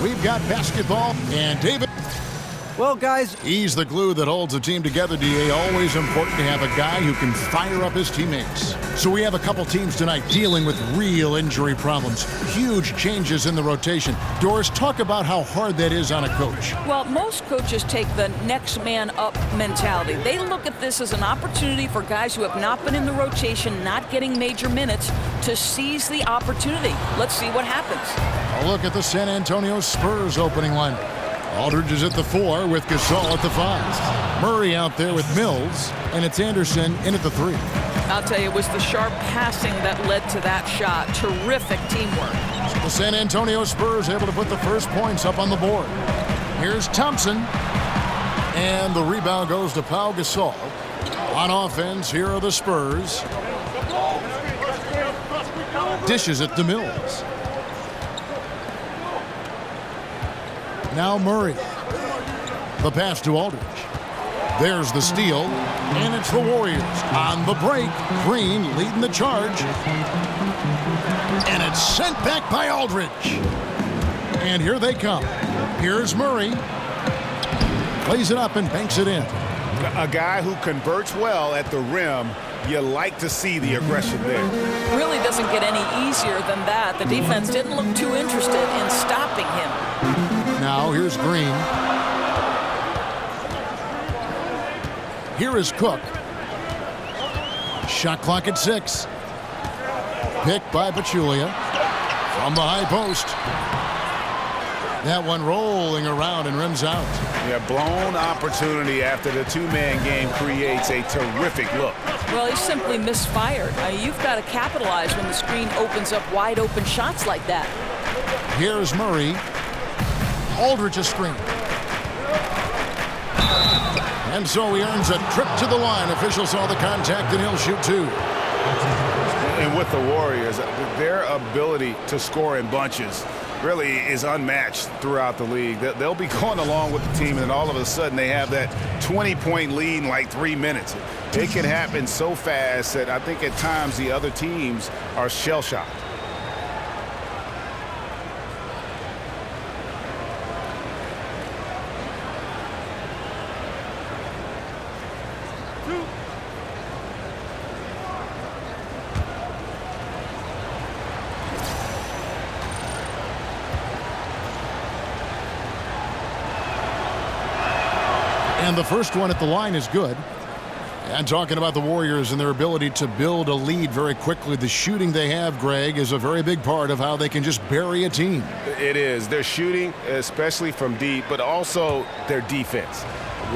We've got basketball and David. Well, guys, He's the glue that holds a team together, DA. Always important to have a guy who can fire up his teammates. So we have a couple teams tonight dealing with real injury problems. Huge changes in the rotation. Doris, talk about how hard that is on a coach. Well, most coaches take the next man up mentality. They look at this as an opportunity for guys who have not been in the rotation, not getting major minutes, to seize the opportunity. Let's see what happens. A look at the San Antonio Spurs opening lineup. Aldridge is at the 4 with Gasol at the 5. Murray out there with Mills, and it's Anderson in at the 3. I'll tell you, it was the sharp passing that led to that shot. Terrific teamwork. The San Antonio Spurs able to put the first points up on the board. Here's Thompson, and the rebound goes to Pau Gasol. On offense, here are the Spurs. Dishes it to Mills. Now Murray. The pass to Aldridge. There's the steal, and it's the Warriors on the break. Green leading the charge. And it's sent back by Aldridge. And here they come. Here's Murray. Plays it up and banks it in. A guy who converts well at the rim. You like to see the aggression there. Really doesn't get any easier than that. The defense didn't look too interested in stopping him. Now here's Green. Here is Cook. Shot clock at 6. Picked by Pachulia from the high post. That one rolling around and rims out. Yeah, blown opportunity after the two-man game creates a terrific look. Well, he simply misfired. You've got to capitalize when the screen opens up wide open shots like that. Here's Murray. Aldridge a screen. And so he earns a trip to the line. Officials saw the contact and he'll shoot 2. And with the Warriors, their ability to score in bunches really is unmatched throughout the league. They'll be going along with the team, and then all of a sudden they have that 20-point lead in like 3 minutes. It can happen so fast that I think at times the other teams are shell-shocked. And the first one at the line is good. And talking about the Warriors and their ability to build a lead very quickly, the shooting they have, Greg, is a very big part of how they can just bury a team. It is. Their shooting, especially from deep, but also their defense.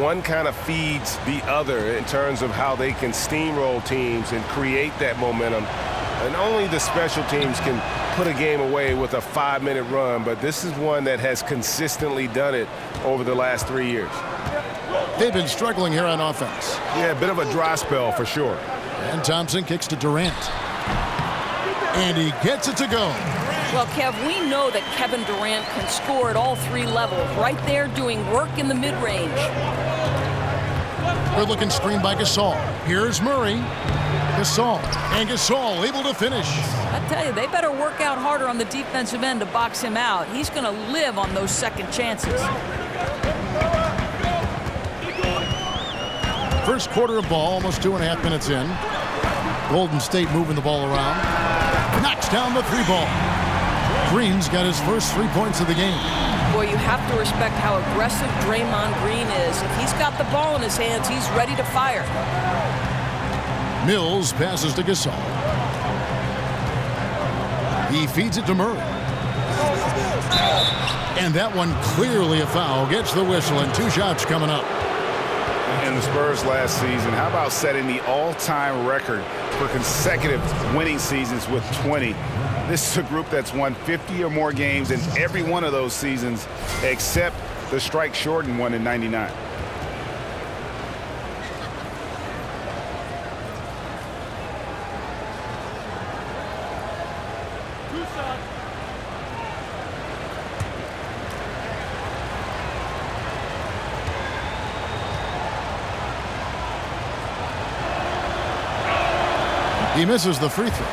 One kind of feeds the other in terms of how they can steamroll teams and create that momentum. And only the special teams can put a game away with a 5-minute run, but this is one that has consistently done it over the last 3 years. They've been struggling here on offense. Yeah, a bit of a dry spell for sure. And Thompson kicks to Durant. And he gets it to go. Well, Kev, we know that Kevin Durant can score at all 3 levels. Right there doing work in the mid-range. Good looking screen by Gasol. Here's Murray. Gasol. And Gasol able to finish. I tell you, they better work out harder on the defensive end to box him out. He's going to live on those second chances. First quarter of ball, almost 2.5 minutes in. Golden State moving the ball around. Knocks down the 3-ball. Green's got his first 3 points of the game. Boy, you have to respect how aggressive Draymond Green is. If he's got the ball in his hands, he's ready to fire. Mills passes to Gasol. He feeds it to Murray. And that one clearly a foul. Gets the whistle, and 2 shots coming up. In the Spurs last season, how about setting the all-time record for consecutive winning seasons with 20? This is a group that's won 50 or more games in every one of those seasons except the strike-shortened one in '99. He misses the free throw.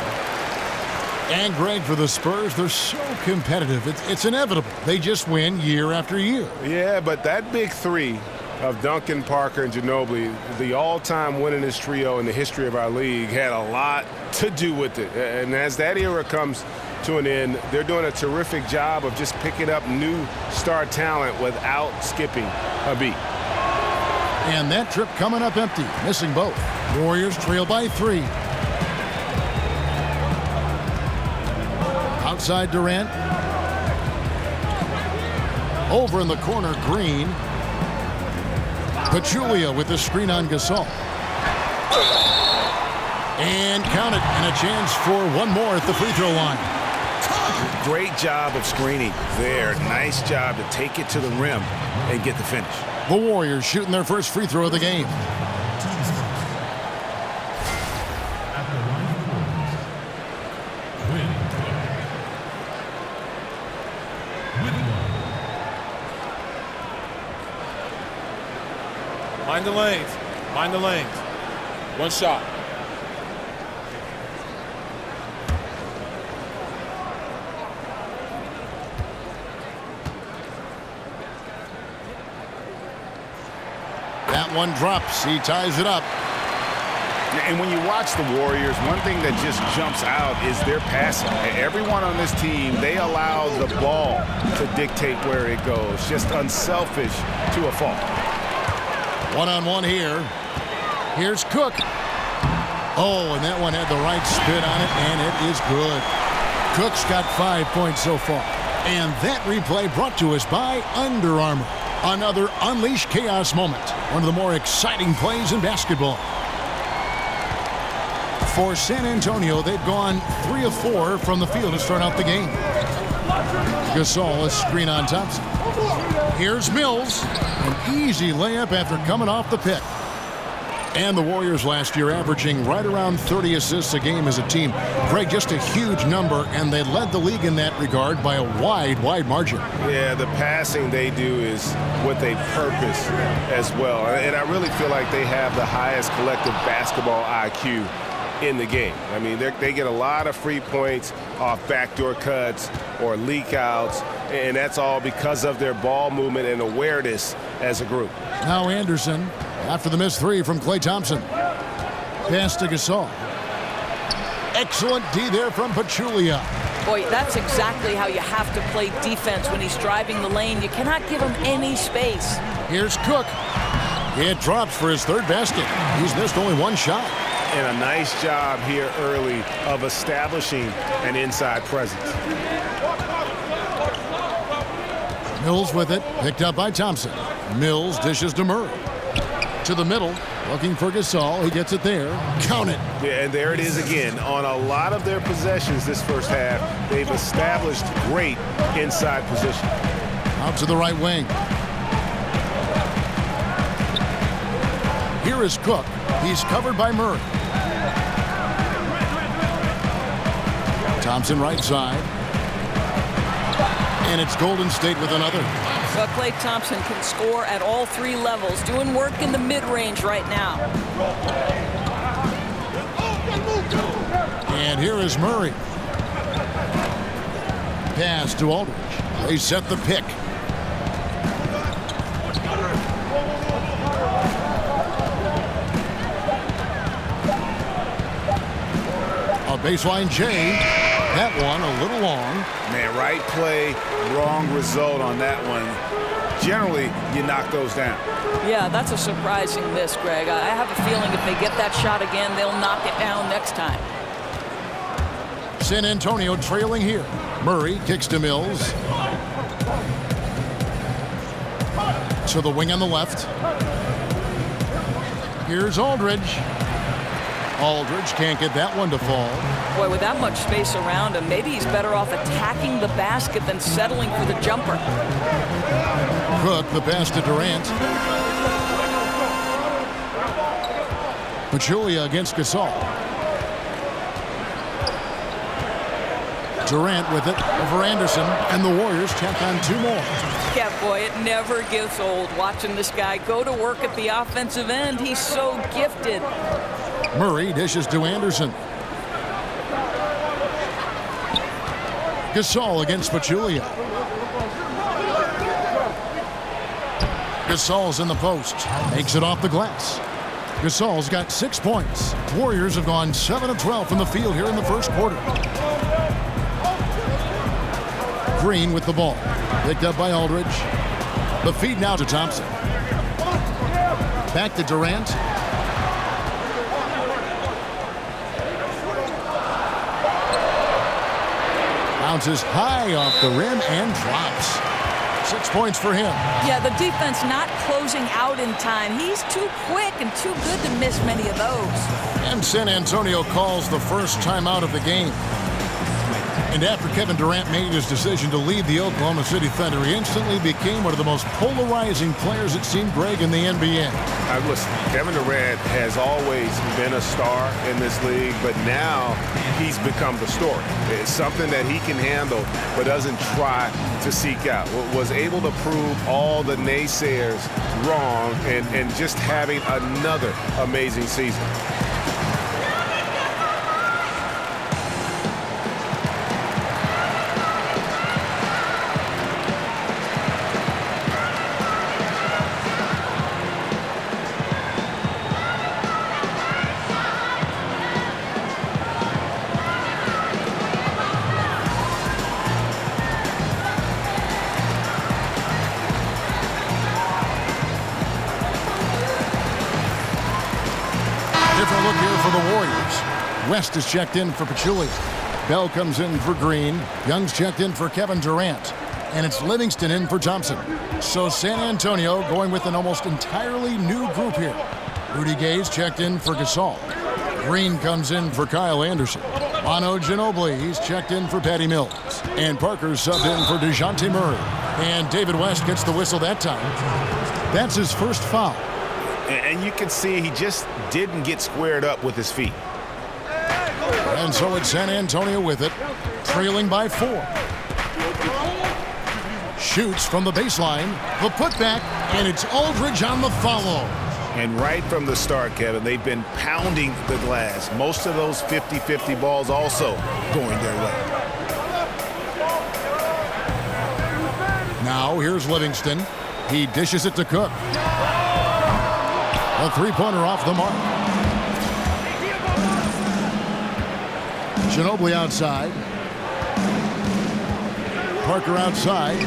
And Greg, for the Spurs, they're so competitive. It's inevitable. They just win year after year. Yeah, but that big three of Duncan, Parker, and Ginobili, the all-time winningest trio in the history of our league, had a lot to do with it. And as that era comes to an end, they're doing a terrific job of just picking up new star talent without skipping a beat. And that trip coming up empty, missing both. Warriors trail by 3. Outside Durant. Over in the corner, Green. Pachulia with the screen on Gasol. And count it, and a chance for one more at the free throw line. Great job of screening there. Nice job to take it to the rim and get the finish. The Warriors shooting their first free throw of the game. Mind the lanes. Mind the lanes. One shot. That one drops. He ties it up. And when you watch the Warriors, one thing that just jumps out is their passing. Everyone on this team, they allow the ball to dictate where it goes. Just unselfish to a fault. One-on-one here. Here's Cook. Oh, and that one had the right spin on it, and it is good. Cook's got 5 points so far. And that replay brought to us by Under Armour. Another Unleash Chaos moment. One of the more exciting plays in basketball. For San Antonio, they've gone 3 of 4 from the field to start out the game. Gasol, a screen on Thompson. Here's Mills. An easy layup after coming off the pick. And the Warriors last year averaging right around 30 assists a game as a team. Greg, just a huge number, and they led the league in that regard by a wide margin. Yeah, the passing they do is with a purpose as well. And I really feel like they have the highest collective basketball IQ in the game. I mean, they get a lot of free points off backdoor cuts or leak outs, and that's all because of their ball movement and awareness as a group. Now Anderson, after the missed 3 from Klay Thompson. Pass to Gasol. Excellent D there from Pachulia. Boy, that's exactly how you have to play defense when he's driving the lane. You cannot give him any space. Here's Cook. It drops for his 3rd basket. He's missed only 1 shot. And a nice job here early of establishing an inside presence. Mills with it, picked up by Thompson. Mills dishes to Murray. To the middle, looking for Gasol. He gets it there. Count it. Yeah, and there it is again. On a lot of their possessions this first half, they've established great inside position. Out to the right wing. Here is Cook. He's covered by Murray. Thompson right side. And it's Golden State with another. Well, Klay Thompson can score at all 3 levels, doing work in the mid-range right now. And here is Murray. Pass to Aldridge. They set the pick. A baseline J. That one a little long. Man, right play, wrong result on that one. Generally, you knock those down. Yeah, that's a surprising miss, Greg. I have a feeling if they get that shot again, they'll knock it down next time. San Antonio trailing here. Murray kicks to Mills. To the wing on the left. Here's Aldridge. Aldridge can't get that one to fall. Boy, with that much space around him, maybe he's better off attacking the basket than settling for the jumper. Cook, the pass to Durant. Pachulia against Gasol. Durant with it over Anderson, and the Warriors tack on 2 more. Yeah, boy, it never gets old watching this guy go to work at the offensive end. He's so gifted. Murray dishes to Anderson. Gasol against Pachulia. Gasol's in the post. Makes it off the glass. Gasol's got 6 points. Warriors have gone 7 of 12 from the field here in the first quarter. Green with the ball. Picked up by Aldridge. The feed now to Thompson. Back to Durant. Bounces high off the rim and drops. 6 points for him. Yeah, the defense not closing out in time. He's too quick and too good to miss many of those. And San Antonio calls the first timeout of the game. And after Kevin Durant made his decision to leave the Oklahoma City Thunder, he instantly became one of the most polarizing players, it seemed, Greg, in the NBA. Listen, Kevin Durant has always been a star in this league, but now he's become the story. It's something that he can handle, but doesn't try to seek out. Was able to prove all the naysayers wrong and just having another amazing season. Different look here for the Warriors. West is checked in for Pachulia. Bell comes in for Green. Young's checked in for Kevin Durant. And it's Livingston in for Thompson. So San Antonio going with an almost entirely new group here. Rudy Gay's checked in for Gasol. Green comes in for Kyle Anderson. Manu Ginobili, he's checked in for Patty Mills. And Parker's subbed in for DeJounte Murray. And David West gets the whistle that time. That's his first foul. And you can see he just didn't get squared up with his feet. And so it's San Antonio with it, trailing by 4. Shoots from the baseline, the putback, and it's Aldridge on the follow. And right from the start, Kevin, they've been pounding the glass. Most of those 50-50 balls also going their way. Now here's Livingston. He dishes it to Cook. A three-pointer off the mark. Ginobili outside. Parker outside.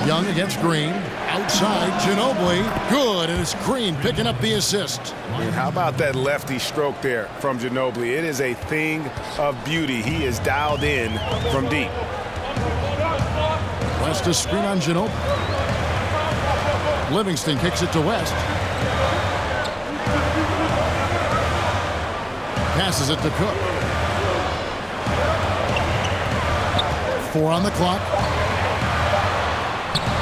Young against Green. Outside, Ginobili. Good, and it's Green picking up the assist. And how about that lefty stroke there from Ginobili? It is a thing of beauty. He is dialed in from deep. West to screen on Ginobili. Livingston kicks it to West. Passes it to Cook. 4 on the clock.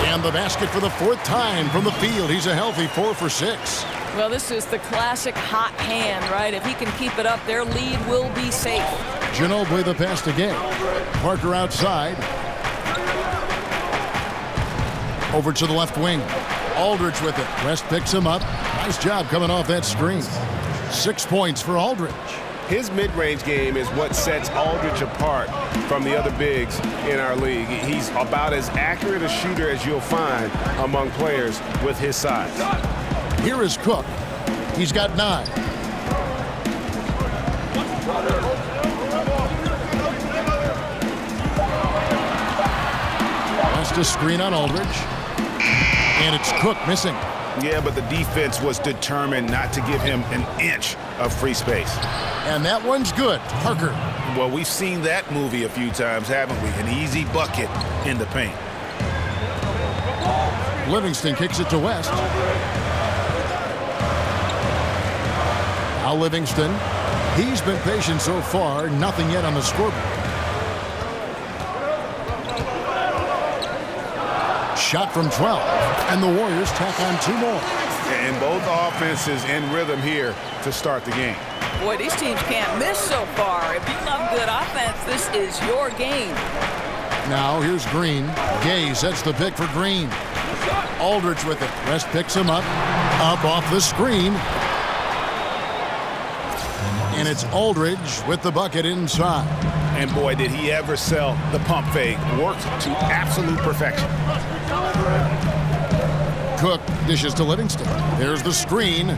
And the basket for the 4th time from the field. He's a healthy 4 for 6. Well, this is the classic hot hand, right? If he can keep it up, their lead will be safe. Ginobili the pass to Gay. Parker outside. Over to the left wing. Aldridge with it. West picks him up. Nice job coming off that screen. 6 points for Aldridge. His mid-range game is what sets Aldridge apart from the other bigs in our league. He's about as accurate a shooter as you'll find among players with his size. Here is Cook. He's got 9. West a screen on Aldridge. And it's Cook missing. Yeah, but the defense was determined not to give him an inch of free space. And that one's good. Parker. Well, we've seen that movie a few times, haven't we? An easy bucket in the paint. Livingston kicks it to West. Now Livingston. He's been patient so far. Nothing yet on the scoreboard. Shot from 12. And the Warriors tack on 2 more. And both offenses in rhythm here to start the game. Boy, these teams can't miss so far. If you love good offense, this is your game. Now here's Green. Gay sets the pick for Green. Aldridge with it. West picks him up. Up off the screen. And it's Aldridge with the bucket inside. And boy, did he ever sell the pump fake. Worked to absolute perfection. Cook dishes to Livingston. There's the screen.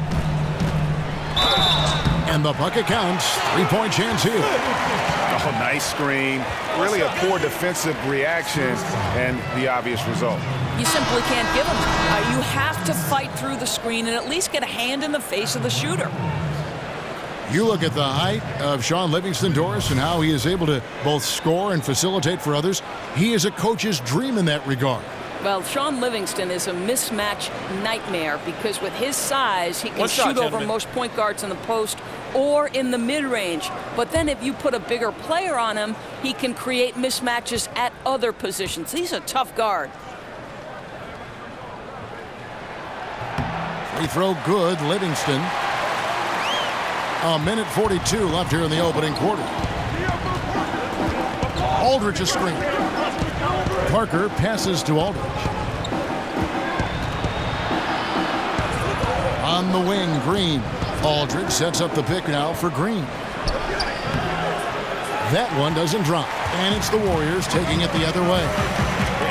And the bucket counts. 3-point chance here. Oh, nice screen. Really a poor defensive reaction and the obvious result. You simply can't give them. You have to fight through the screen and at least get a hand in the face of the shooter. You look at the height of Sean Livingston, Doris, and how he is able to both score and facilitate for others. He is a coach's dream in that regard. Well, Sean Livingston is a mismatch nightmare because with his size, he can shoot over most point guards in the post or in the mid-range. But then if you put a bigger player on him, he can create mismatches at other positions. He's a tough guard. Free throw good, Livingston. A minute 42 left here in the opening quarter. Aldridge is screen. Parker passes to Aldridge. On the wing, Green. Aldridge sets up the pick now for Green. That one doesn't drop, and it's the Warriors taking it the other way.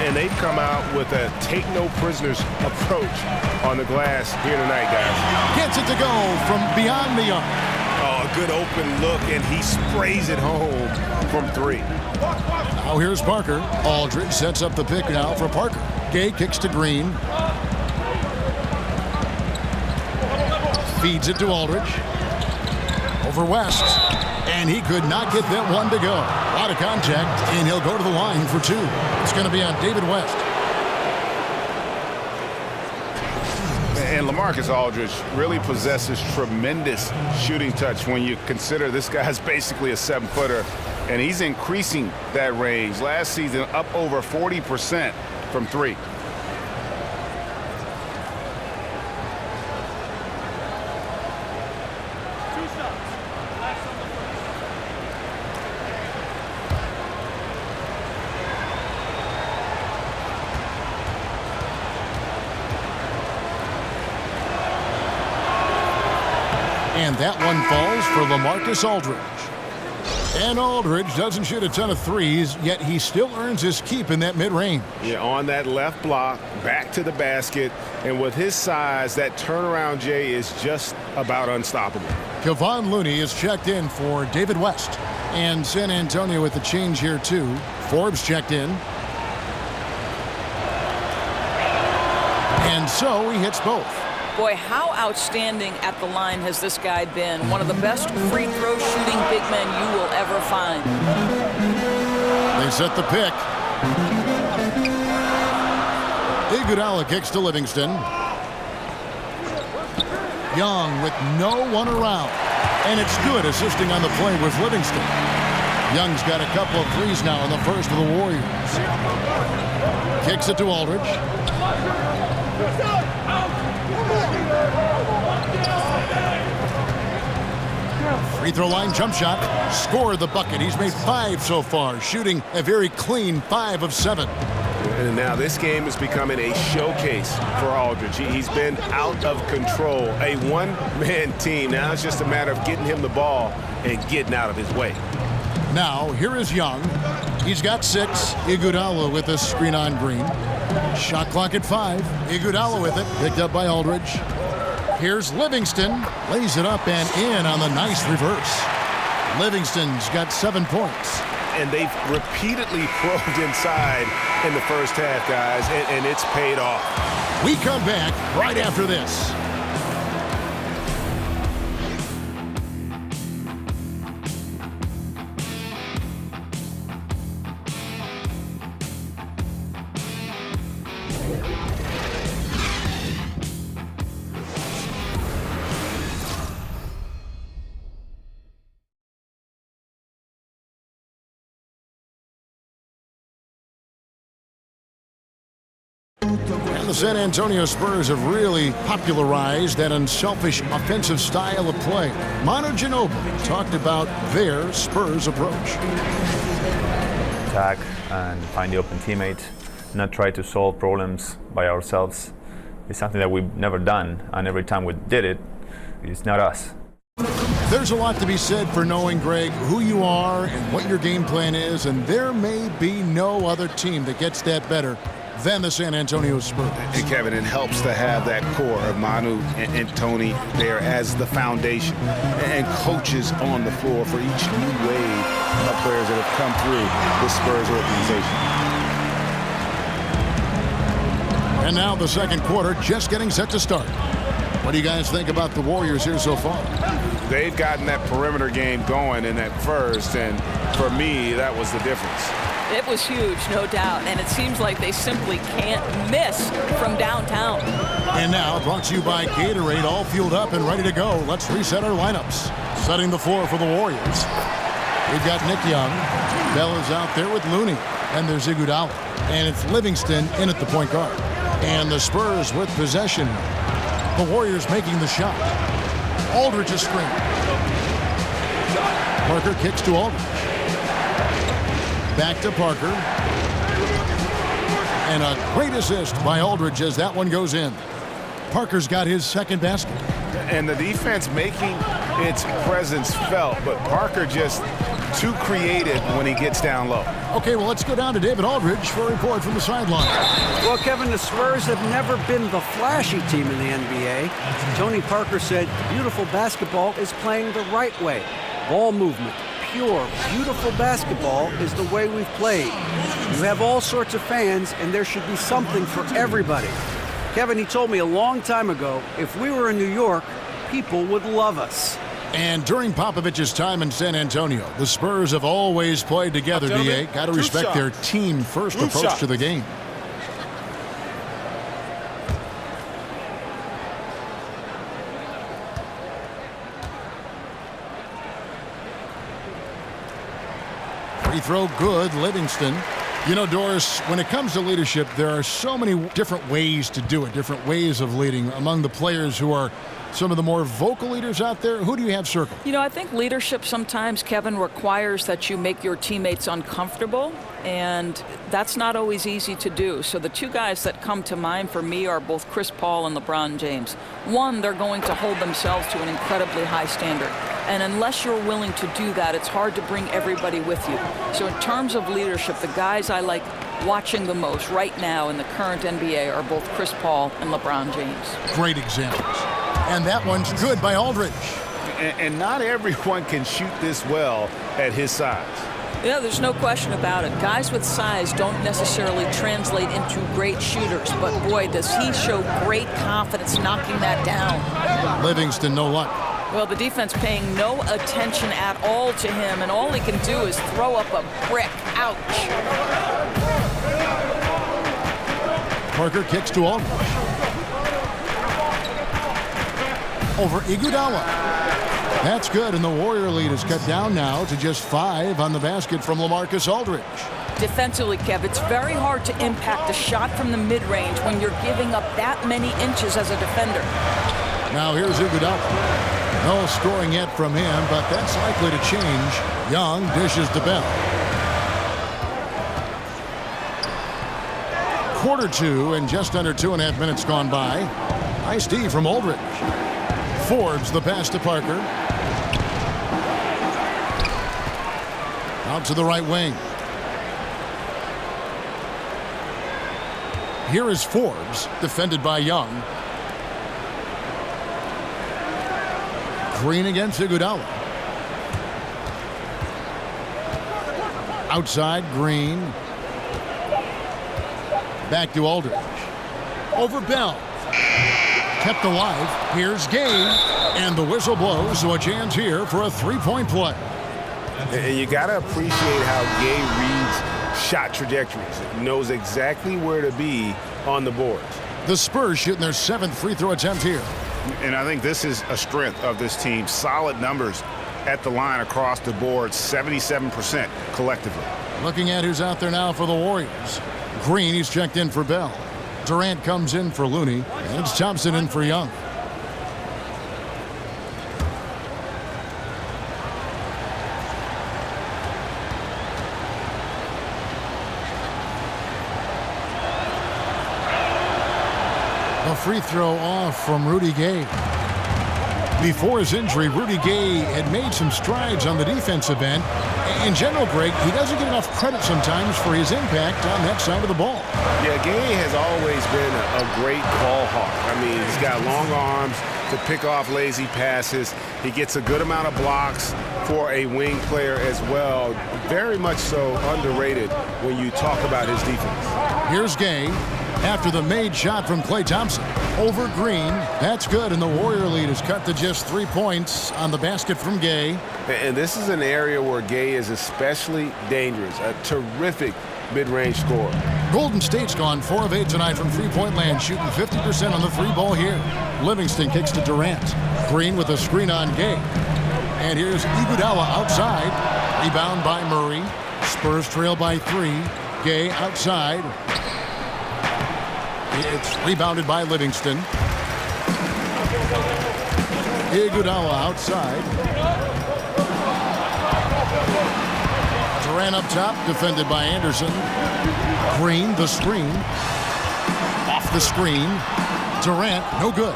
And they've come out with a take-no-prisoners approach on the glass here tonight, guys. Gets it to go from beyond the arc. Oh, a good open look, and he sprays it home from three. Now here's Parker. Aldridge sets up the pick now for Parker. Gay kicks to Green. Feeds it to Aldridge. Over West. And he could not get that one to go. A lot of contact, and he'll go to the line for two. It's going to be on David West. And LaMarcus Aldridge really possesses tremendous shooting touch when you consider this guy's basically a 7-footer, and he's increasing that range. Last season, up over 40% from three. And that one falls for LaMarcus Aldridge. And Aldridge doesn't shoot a ton of threes, yet he still earns his keep in that mid-range. Yeah, on that left block, back to the basket, and with his size, that turnaround, Jay, is just about unstoppable. Kevon Looney is checked in for David West. And San Antonio with the change here, too. Forbes checked in. And so he hits both. Boy, how outstanding at the line has this guy been. One of the best free throw shooting big men you will ever find. They set the pick. Iguodala kicks to Livingston. Young with no one around. And it's good assisting on the play with Livingston. Young's got a couple of threes now in the first of the Warriors. Kicks it to Aldridge. Free throw line jump shot. Scored the bucket. He's made 5 so far, shooting a very clean 5 of 7. And now this game is becoming a showcase for Aldridge. He's been out of control, a one-man team. Now it's just a matter of getting him the ball and getting out of his way. Now, here is Young. He's got 6. Iguodala with a screen on Green. Shot clock at 5. Iguodala with it. Picked up by Aldridge. Here's Livingston. Lays it up and in on the nice reverse. Livingston's got 7 points. And they've repeatedly probed inside in the first half, guys, and it's paid off. We come back right after this. And the San Antonio Spurs have really popularized that unselfish offensive style of play. Manu Ginobili talked about their Spurs approach. Attack and find the open teammate, not try to solve problems by ourselves. It's something that we've never done, and every time we did it, it's not us. There's a lot to be said for knowing, Greg, who you are and what your game plan is, and there may be no other team that gets that better than the San Antonio Spurs. And Kevin, it helps to have that core of Manu and Tony there as the foundation and coaches on the floor for each new wave of players that have come through the Spurs organization. And now the second quarter just getting set to start. What do you guys think about the Warriors here so far? They've gotten that perimeter game going in that first, and for me, that was the difference. It was huge, no doubt, and it seems like they simply can't miss from downtown. And now, brought to you by Gatorade, all fueled up and ready to go. Let's reset our lineups. Setting the floor for the Warriors. We've got Nick Young. Bell is out there with Looney. And there's Iguodala. And it's Livingston in at the point guard. And the Spurs with possession. The Warriors making the shot. Aldridge is screened. Parker kicks to Aldridge. Back to Parker. And a great assist by Aldridge as that one goes in. Parker's got his second basket. And the defense making its presence felt, but Parker just too creative when he gets down low. Okay, well, let's go down to David Aldridge for a report from the sideline. Well, Kevin, the Spurs have never been the flashy team in the NBA. Tony Parker said beautiful basketball is playing the right way. Ball movement, pure, beautiful basketball is the way we've played. You have all sorts of fans, and there should be something for everybody. Kevin, he told me a long time ago, if we were in New York, people would love us. And during Popovich's time in San Antonio, the Spurs have always played together, D.A. Got to respect their team-first approach to the game. Free throw good, Livingston. You know, Doris, when it comes to leadership, there are so many different ways to do it, different ways of leading among the players who are some of the more vocal leaders out there. Who do you have circled? You know, I think leadership sometimes, Kevin, requires that you make your teammates uncomfortable, and that's not always easy to do. So the two guys that come to mind for me are both Chris Paul and LeBron James. One, they're going to hold themselves to an incredibly high standard. And unless you're willing to do that, it's hard to bring everybody with you. So in terms of leadership, the guys I like watching the most right now in the current NBA are both Chris Paul and LeBron James. Great examples. And that one's good by Aldridge. And not everyone can shoot this well at his size. Yeah, there's no question about it. Guys with size don't necessarily translate into great shooters, but boy, does he show great confidence knocking that down. Livingston, no luck. Well, the defense paying no attention at all to him, and all he can do is throw up a brick. Ouch. Parker kicks to Aldridge. Over Iguodala. That's good, and the Warrior lead is cut down now to just 5 on the basket from LaMarcus Aldridge. Defensively, Kev, it's very hard to impact a shot from the mid-range when you're giving up that many inches as a defender. Now here's Iguodala. No scoring yet from him, but that's likely to change. Young dishes to Bell. Quarter 2 and just under 2.5 minutes gone by. Nice D from Aldridge. Forbes the pass to Parker. Out to the right wing. Here is Forbes, defended by Young. Green against Iguodala. Outside, Green. Back to Aldridge. Over Bell. Kept alive. Here's Gay. And the whistle blows, so a chance here for a three-point play. You got to appreciate how Gay reads shot trajectories. Knows exactly where to be on the boards. The Spurs shooting their 7th free throw attempt here. And I think this is a strength of this team. Solid numbers at the line across the board, 77% collectively. Looking at who's out there now for the Warriors. Green, he's checked in for Bell. Durant comes in for Looney. And it's Thompson in for Young. A free throw off from Rudy Gay. Before his injury, Rudy Gay had made some strides on the defensive end. In general, Greg, he doesn't get enough credit sometimes for his impact on that side of the ball. Yeah, Gay has always been a great ball hawk. I mean, he's got long arms to pick off lazy passes. He gets a good amount of blocks for a wing player as well. Very much so underrated when you talk about his defense. Here's Gay after the made shot from Klay Thompson. Over Green. That's good, and the Warrior lead is cut to just 3 points on the basket from Gay. And this is an area where Gay is especially dangerous. A terrific mid-range scorer. Golden State's gone 4 of 8 tonight from three-point land, shooting 50% on the three ball here. Livingston kicks to Durant. Green with a screen on Gay. And here's Iguodala outside. Rebound by Murray. Spurs trail by 3. Gay outside. It's rebounded by Livingston. Iguodala outside. Durant up top, defended by Anderson. Green, the screen. Off the screen. Durant, no good.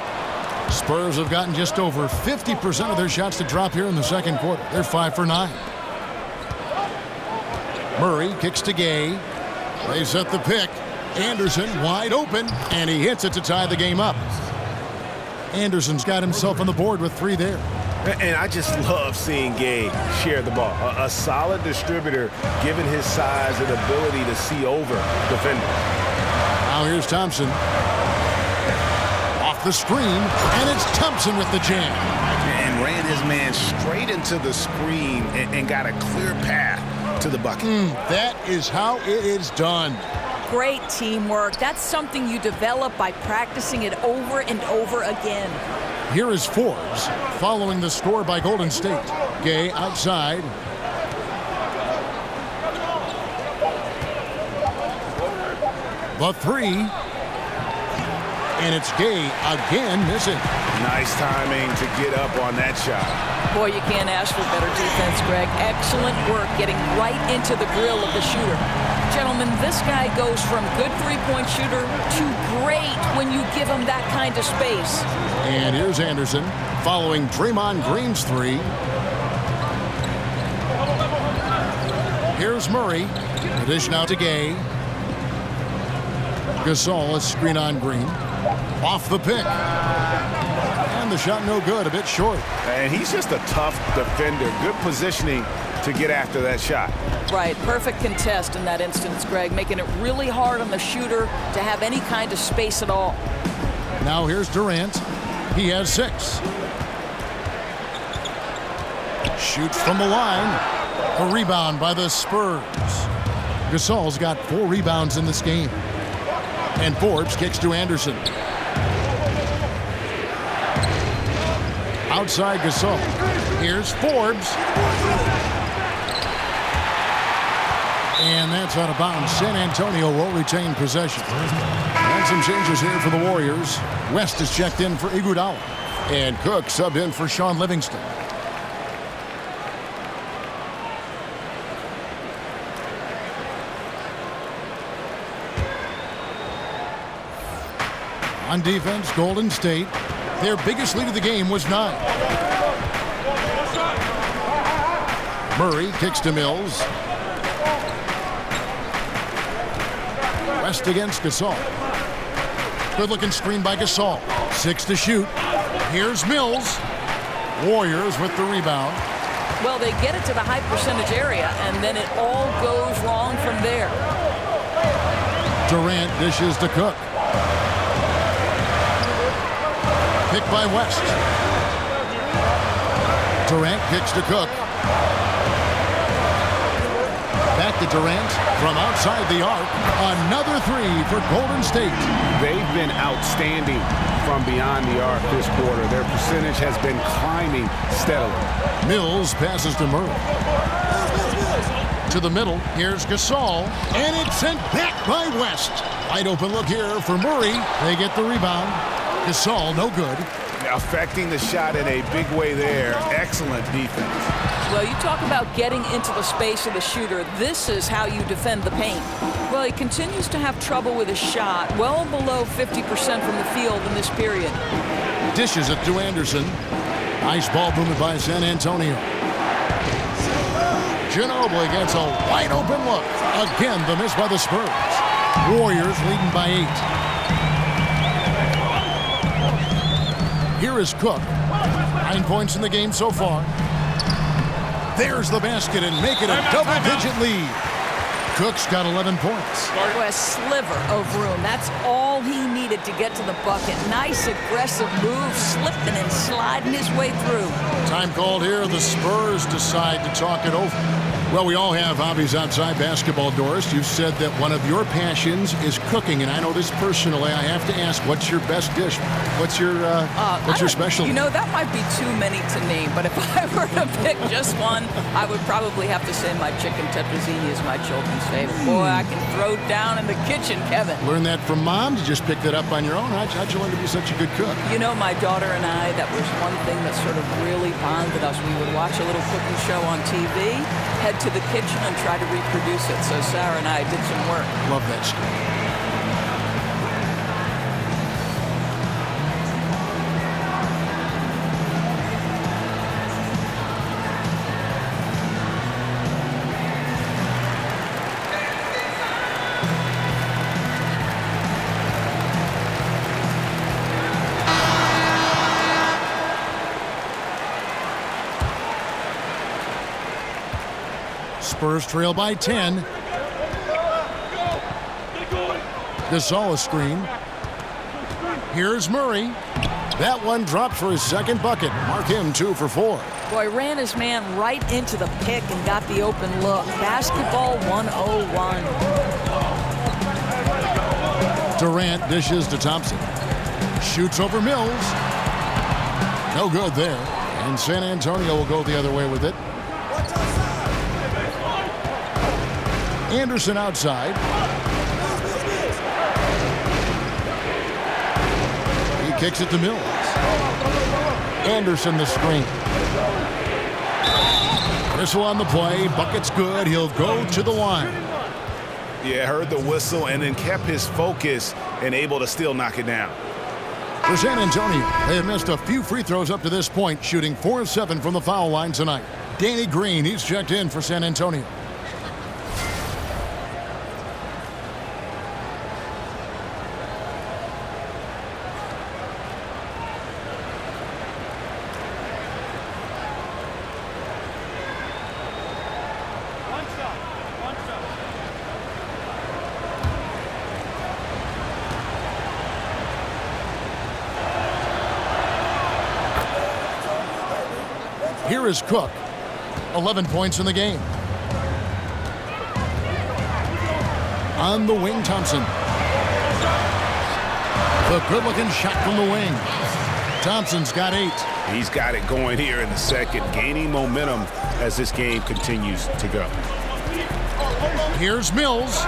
Spurs have gotten just over 50% of their shots to drop here in the second quarter. They're 5 for 9. Murray kicks to Gay. They set the pick. Anderson wide open, and he hits it to tie the game up. Anderson's got himself on the board with 3 there. And I just love seeing Gay share the ball. A solid distributor, given his size and ability to see over defenders. Now here's Thompson. Off the screen, and it's Thompson with the jam. And ran his man straight into the screen and got a clear path to the bucket. That is how it is done. Great teamwork. That's something you develop by practicing it over and over again. Here is Forbes following the score by Golden State. Gay outside. The 3. And it's Gay again missing. Nice timing to get up on that shot. Boy, you can't ask for better defense, Greg. Excellent work getting right into the grill of the shooter. Gentlemen, this guy goes from good three-point shooter to great when you give him that kind of space. And here's Anderson following Draymond Green's 3. Here's Murray. The dish now to Gay. Gasol, a screen on Green. Off the pick. And the shot no good, a bit short. And he's just a tough defender. Good positioning to get after that shot. Right, perfect contest in that instance, Greg, making it really hard on the shooter to have any kind of space at all. Now here's Durant. He has 6. Shoots from the line. A rebound by the Spurs. Gasol's got 4 rebounds in this game. And Forbes kicks to Anderson. Outside Gasol. Here's Forbes. And that's out of bounds. San Antonio will retain possession. And some changes here for the Warriors. West is checked in for Iguodala. And Cook subbed in for Sean Livingston. On defense, Golden State. Their biggest lead of the game was 9. Murray kicks to Mills. West against Gasol. Good-looking screen by Gasol. 6 to shoot. Here's Mills. Warriors with the rebound. Well, they get it to the high percentage area, and then it all goes wrong from there. Durant dishes to Cook. Pick by West. Durant kicks to Cook. Back to Durant from outside the arc. Another 3 for Golden State. They've been outstanding from beyond the arc this quarter. Their percentage has been climbing steadily. Mills passes to Murray. To the middle. Here's Gasol. And it's sent back by West. Wide open look here for Murray. They get the rebound. Gasol, no good. Affecting the shot in a big way there. Excellent defense. Well, you talk about getting into the space of the shooter. This is how you defend the paint. Well, he continues to have trouble with his shot, well below 50% from the field in this period. Dishes it to Anderson. Nice ball movement by San Antonio. Ginobili gets a wide open look. Again, the miss by the Spurs. Warriors leading by 8. Here is Cook. 9 points in the game so far. There's the basket and make it a double-digit lead. Cook's got 11 points. A sliver of room. That's all he needed to get to the bucket. Nice aggressive move, slipping and sliding his way through. Time called here. The Spurs decide to talk it over. Well, we all have hobbies outside basketball, Doris. You said that one of your passions is cooking, and I know this personally. I have to ask, what's your best dish? What's your specialty? You know, that might be too many to name, but if I were to pick just one, I would probably have to say my chicken tetrazzini is my children's favorite. Boy, I can throw down in the kitchen, Kevin. Learn that from Mom? Did you just pick that up on your own? How'd you learn to be such a good cook? You know, my daughter and I, that was one thing that sort of really bonded us. We would watch a little cooking show on TV, head to the kitchen and try to reproduce it. So Sarah and I did some work. Love that story. Spurs trail by 10. Gasol a screen. Here's Murray. That one dropped for his second bucket. Mark him 2 for 4. Boy, ran his man right into the pick and got the open look. Basketball 101. Durant dishes to Thompson. Shoots over Mills. No good there. And San Antonio will go the other way with it. Anderson outside. He kicks it to Mills. Anderson the screen. Whistle on the play. Bucket's good. He'll go to the line. Yeah, heard the whistle and then kept his focus and able to still knock it down. For San Antonio, they have missed a few free throws up to this point, shooting 4 of 7 from the foul line tonight. Danny Green, he's checked in for San Antonio. Here is Cook. 11 points in the game. On the wing, Thompson. The good-looking shot from the wing. Thompson's got 8. He's got it going here in the second, gaining momentum as this game continues to go. Here's Mills.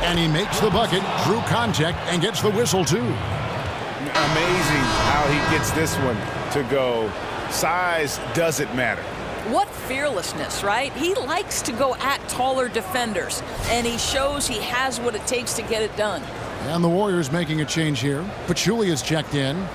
And he makes the bucket, drew contact, and gets the whistle, too. Amazing how he gets this one to go. Size doesn't matter. What fearlessness, right? He likes to go at taller defenders, and he shows he has what it takes to get it done. And the Warriors making a change here. Pachulia is checked in.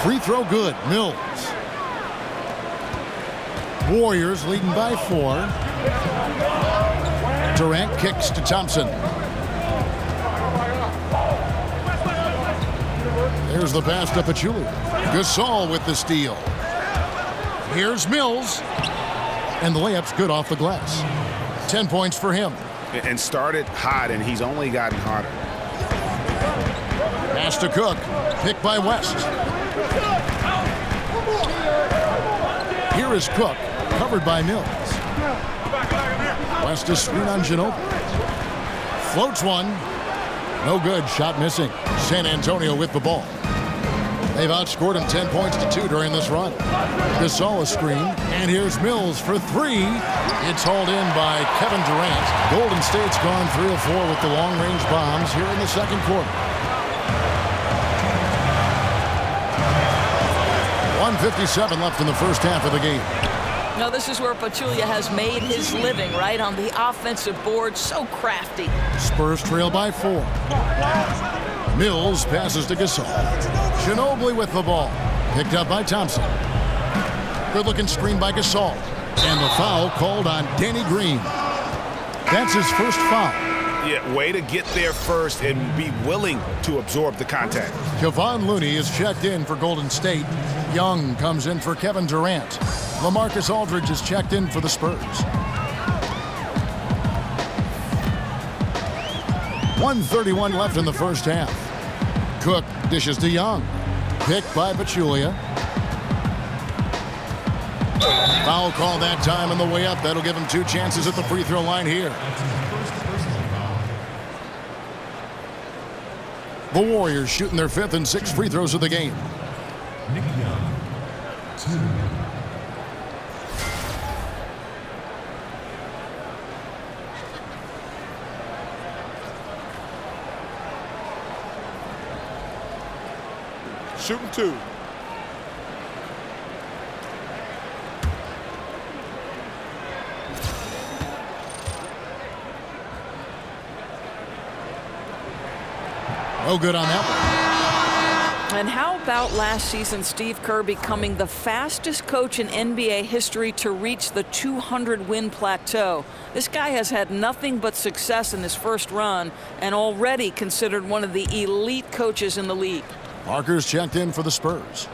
Free throw good. Mills. Warriors leading by 4. Durant kicks to Thompson. There's the pass to Pachulia. Gasol with the steal. Here's Mills. And the layup's good off the glass. 10 points for him. And started hot, and he's only gotten hotter. Pass to Cook. Picked by West. Here is Cook, covered by Mills. West is screen on Ginobili. Floats one. No good. Shot missing. San Antonio with the ball. They've outscored him 10 points to 2 during this run. Gasol a screen. And here's Mills for 3. It's hauled in by Kevin Durant. Golden State's gone 3 of 4 with the long-range bombs here in the second quarter. 1:57 left in the first half of the game. Now, this is where Pachulia has made his living, right, on the offensive board. So crafty. Spurs trail by 4. Mills passes to Gasol. Ginobili with the ball. Picked up by Thompson. Good-looking screen by Gasol. And the foul called on Danny Green. That's his first foul. Yeah, way to get there first and be willing to absorb the contact. Kevon Looney is checked in for Golden State. Young comes in for Kevin Durant. LaMarcus Aldridge is checked in for the Spurs. 1:31 left in the first half. Cook dishes to Young. Picked by Pachulia. Foul call that time on the way up. That'll give him 2 chances at the free throw line here. The Warriors shooting their 5th and 6th free throws of the game. Shooting 2. No good on that one. And how about last season, Steve Kerr becoming the fastest coach in NBA history to reach the 200-win plateau? This guy has had nothing but success in his first run and already considered one of the elite coaches in the league. Parker's checked in for the Spurs.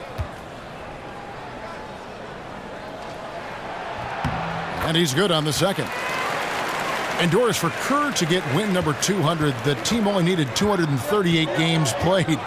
And he's good on the second. And Doris, for Kerr to get win number 200, the team only needed 238 games played.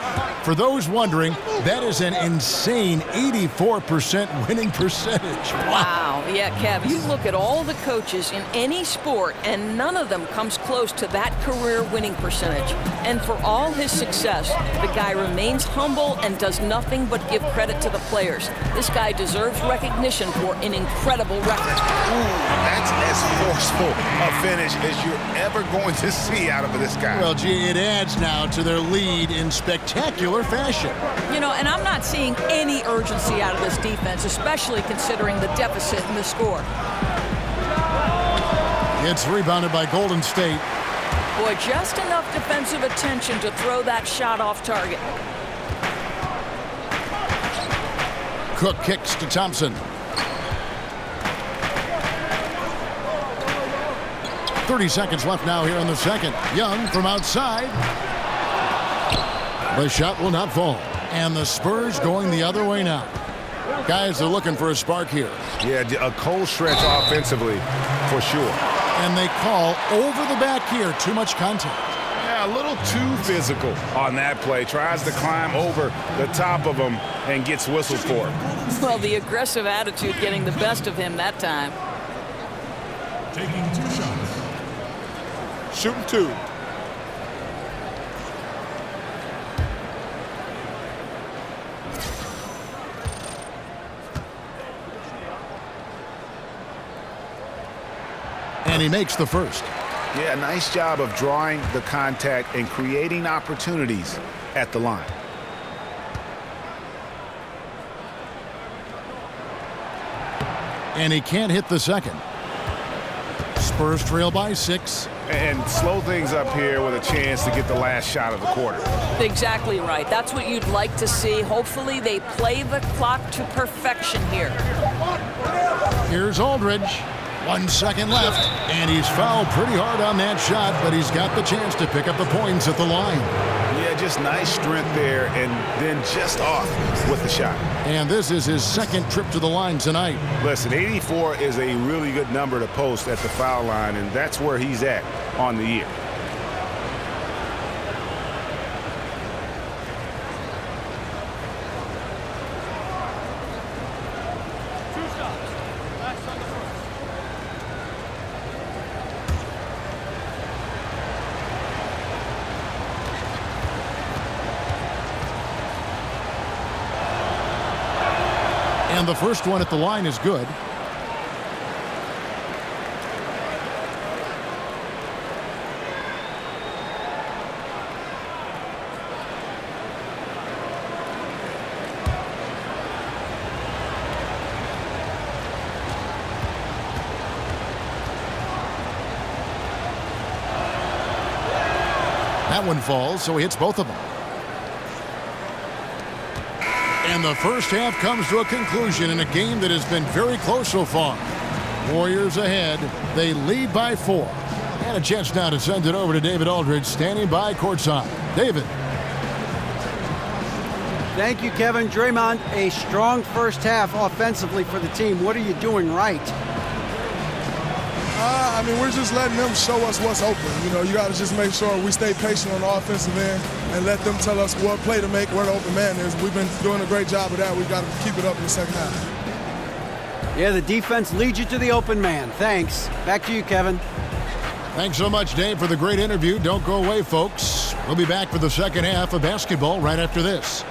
For those wondering, that is an insane 84% winning percentage. Wow. Yeah, Kev, you look at all the coaches in any sport, and none of them comes close to that career winning percentage. And for all his success, the guy remains humble and does nothing but give credit to the players. This guy deserves recognition for an incredible record. Ooh, that's as forceful a finish as you're ever going to see out of this guy. Well, gee, it adds now to their lead in spectacular fashion. You know, and I'm not seeing any urgency out of this defense, especially considering the deficit in the score. It's rebounded by Golden State. Boy, just enough defensive attention to throw that shot off target. Cook kicks to Thompson. 30 seconds left now here in the second. Young from outside. The shot will not fall. And the Spurs going the other way now. Guys are looking for a spark here. Yeah, a cold stretch offensively, for sure. And they call over the back here. Too much contact. Yeah, a little too physical on that play. Tries to climb over the top of him and gets whistled for it. Well, the aggressive attitude getting the best of him that time. Taking 2 shots. Shooting 2. And he makes the first. Yeah, nice job of drawing the contact and creating opportunities at the line. And he can't hit the second. Spurs trail by 6. And slow things up here with a chance to get the last shot of the quarter. Exactly right. That's what you'd like to see. Hopefully they play the clock to perfection here. Here's Aldridge. 1 second left. And he's fouled pretty hard on that shot, but he's got the chance to pick up the points at the line. Yeah, just nice strength there and then just off with the shot. And this is his second trip to the line tonight. Listen, 84 is a really good number to post at the foul line, and that's where he's at on the year. And the first one at the line is good. That one falls, so he hits both of them. And the first half comes to a conclusion in a game that has been very close so far. Warriors ahead. They lead by 4. And a chance now to send it over to David Aldridge, standing by courtside. David. Thank you, Kevin. Draymond, a strong first half offensively for the team. What are you doing right? I mean, we're just letting them show us what's open. You know, you got to just make sure we stay patient on the offensive end and let them tell us what play to make, where the open man is. We've been doing a great job of that. We've got to keep it up in the second half. Yeah, the defense leads you to the open man. Thanks. Back to you, Kevin. Thanks so much, Dave, for the great interview. Don't go away, folks. We'll be back for the second half of basketball right after this.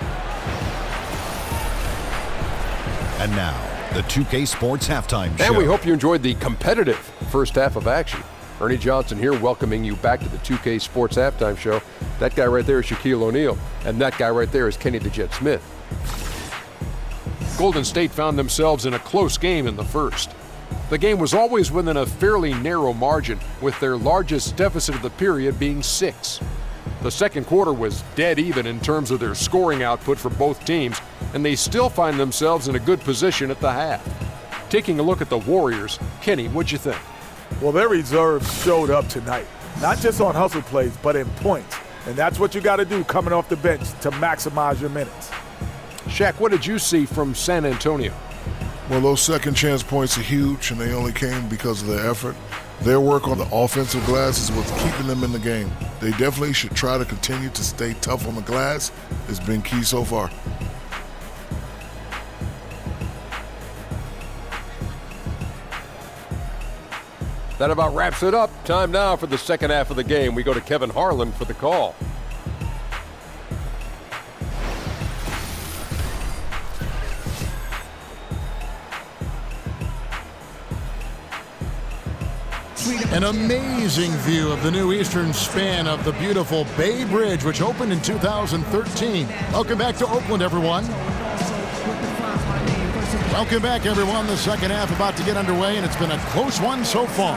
And now, the 2K Sports Halftime Show. And we hope you enjoyed the competitive first half of action. Ernie Johnson here welcoming you back to the 2K Sports Halftime Show. That guy right there is Shaquille O'Neal, and that guy right there is Kenny the Jet Smith. Golden State found themselves in a close game in the first. The game was always within a fairly narrow margin, with their largest deficit of the period being 6. The second quarter was dead even in terms of their scoring output for both teams, and they still find themselves in a good position at the half. Taking a look at the Warriors, Kenny, what'd you think? Well, their reserves showed up tonight, not just on hustle plays, but in points. And that's what you got to do coming off the bench to maximize your minutes. Shaq, what did you see from San Antonio? Well, those second chance points are huge, and they only came because of their effort. Their work on the offensive glass is what's keeping them in the game. They definitely should try to continue to stay tough on the glass. It's been key so far. That about wraps it up. Time now for the second half of the game. We go to Kevin Harlan for the call. An amazing view of the new eastern span of the beautiful Bay Bridge, which opened in 2013. Welcome back to Oakland, everyone. Welcome back, everyone. The second half about to get underway, and it's been a close one so far.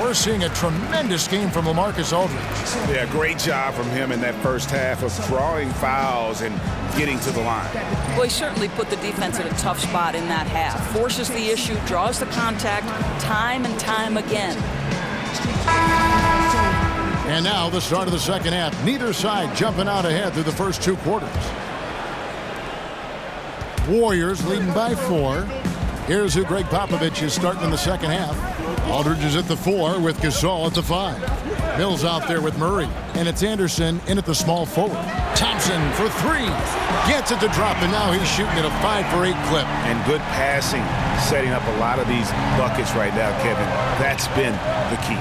We're seeing a tremendous game from LaMarcus Aldridge. Yeah, great job from him in that first half of drawing fouls and getting to the line. Well, he certainly put the defense in a tough spot in that half. Forces the issue, draws the contact time and time again. And now the start of the second half. Neither side jumping out ahead through the first 2 quarters. Warriors leading by 4. Here's who Greg Popovich is starting in the second half. Aldridge is at the 4 with Gasol at the 5. Mills out there with Murray. And it's Anderson in at the small forward. Thompson for 3. Gets it to drop, and now he's shooting at a 5-for-8 clip. And good passing, setting up a lot of these buckets right now, Kevin. That's been the key.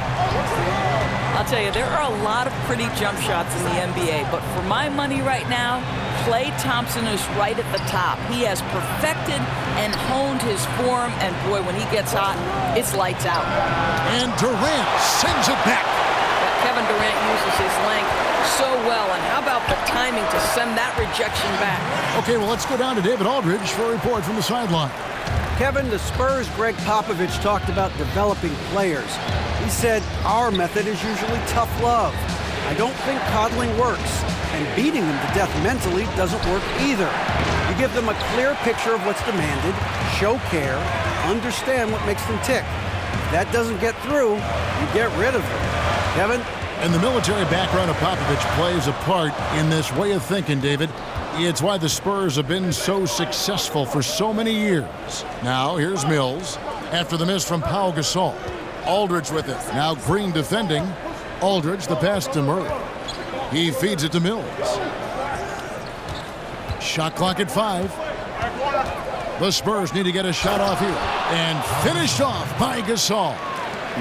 I'll tell you, there are a lot of pretty jump shots in the NBA, but for my money right now, Klay Thompson is right at the top. He has perfected and honed his form, and boy, when he gets hot, it's lights out. And Durant sends it back. Kevin Durant uses his length so well, and how about the timing to send that rejection back? Okay, well, let's go down to David Aldridge for a report from the sideline. Kevin, the Spurs' Greg Popovich talked about developing players. He said, our method is usually tough love. I don't think coddling works, and beating them to death mentally doesn't work either. You give them a clear picture of what's demanded, show care, understand what makes them tick. If that doesn't get through, you get rid of them. Kevin? And the military background of Popovich plays a part in this way of thinking, David. It's why the Spurs have been so successful for so many years. Now, here's Mills after the miss from Pau Gasol. Aldridge with it. Now Green defending. Aldridge, the pass to Murray. He feeds it to Mills. Shot clock at 5. The Spurs need to get a shot off here. And finished off by Gasol.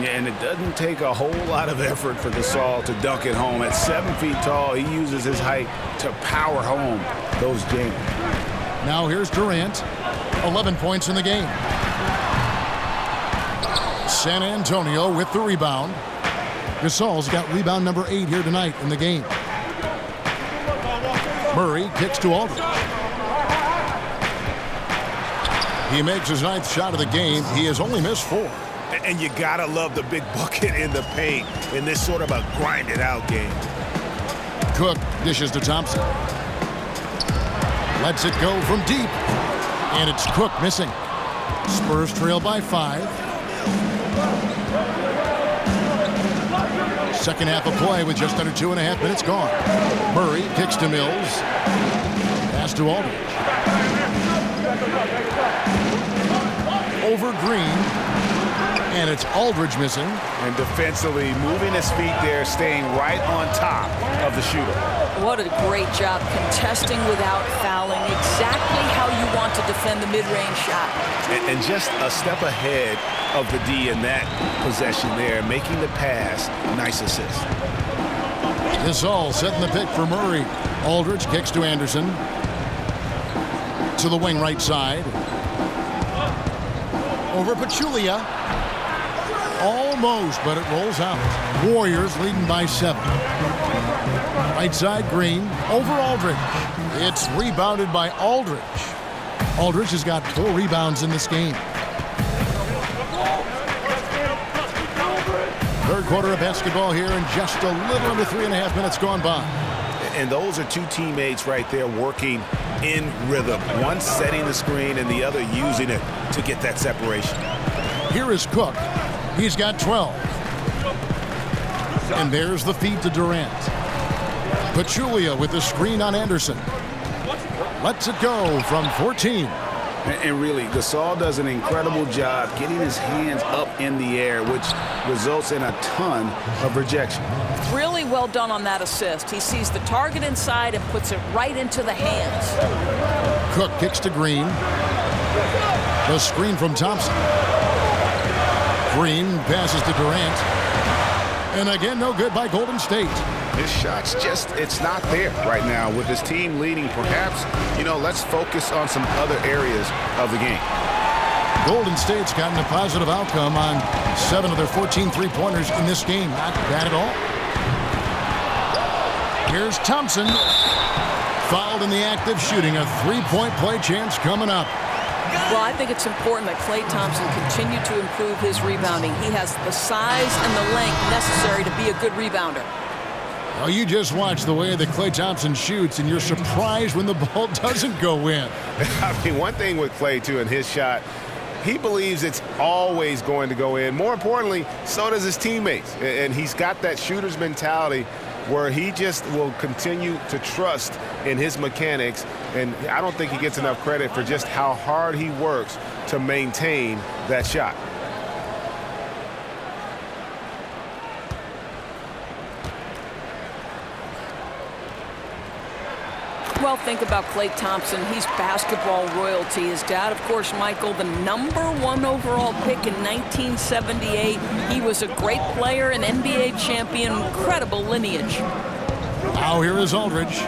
Yeah, and it doesn't take a whole lot of effort for Gasol to dunk it home. At 7 feet tall, he uses his height to power home those games. Now here's Durant. 11 points in the game. San Antonio with the rebound. Gasol's got rebound number 8 here tonight in the game. Murray kicks to Aldridge. He makes his 9th shot of the game. He has only missed 4. And you gotta love the big bucket in the paint in this sort of a grind-it-out game. Cook dishes to Thompson. Lets it go from deep. And it's Cook missing. Spurs trail by 5. Second half of play with just under 2.5 minutes gone. Murray kicks to Mills. Pass to Aldridge. Over Green. And it's Aldridge missing. And defensively moving his feet there, staying right on top of the shooter. What a great job contesting without fouling. Exactly how you want to defend the mid-range shot. And just a step ahead of the D in that possession there, making the pass. Nice assist. Gasol setting the pick for Murray. Aldridge kicks to Anderson. To the wing right side. Over Pachulia. Almost, but it rolls out. Warriors leading by 7. Right side, Green. Over Aldridge. It's rebounded by Aldridge. Aldridge has got 4 rebounds in this game. Third quarter of basketball here, and just a little under 3.5 minutes gone by. And those are two teammates right there working in rhythm. One setting the screen and the other using it to get that separation. Here is Cook. He's got 12. And there's the feed to Durant. Pachulia with the screen on Anderson. Lets it go from 14. And really, Gasol does an incredible job getting his hands up in the air, which results in a ton of rejection. Really well done on that assist. He sees the target inside and puts it right into the hands. Cook kicks to Green. The screen from Thompson. Green passes to Durant. And again, no good by Golden State. His shot's just, it's not there right now. With his team leading, perhaps, let's focus on some other areas of the game. Golden State's gotten a positive outcome on 7 of their 14 three-pointers in this game. Not bad at all. Here's Thompson. Fouled in the act of shooting. A three-point play chance coming up. Well, I think it's important that Klay Thompson continue to improve his rebounding. He has the size and the length necessary to be a good rebounder. Well, you just watch the way that Klay Thompson shoots, and you're surprised when the ball doesn't go in. I mean, one thing with Klay, too, in his shot, he believes it's always going to go in. More importantly, so does his teammates. And he's got that shooter's mentality where he just will continue to trust in his mechanics. And I don't think he gets enough credit for just how hard he works to maintain that shot. Well, think about Klay Thompson. He's basketball royalty. His dad, of course, Michael, the #1 overall pick in 1978. He was a great player, an NBA champion, incredible lineage. Now here is Aldridge.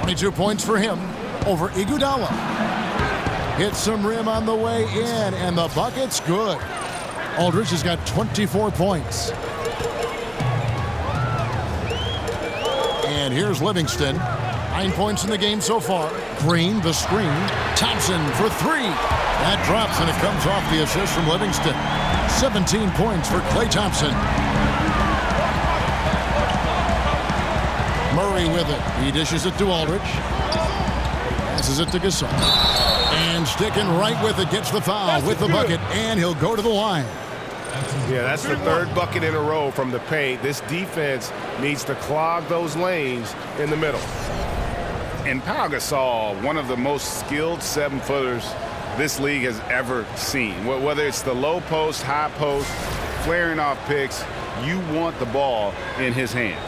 22 points for him over Iguodala. Hits some rim on the way in, and the bucket's good. Aldridge has got 24 points. And here's Livingston. 9 points in the game so far. Green, the screen. Thompson for 3. That drops, and it comes off the assist from Livingston. 17 points for Klay Thompson. Murray with it. He dishes it to Aldridge. Passes it to Gasol. And sticking right with it, gets the foul with the bucket, and he'll go to the line. Yeah, that's the 3rd bucket in a row from the paint. This defense needs to clog those lanes in the middle. And Pau Gasol, one of the most skilled 7-footers this league has ever seen. Whether it's the low post, high post, flaring off picks, you want the ball in his hands.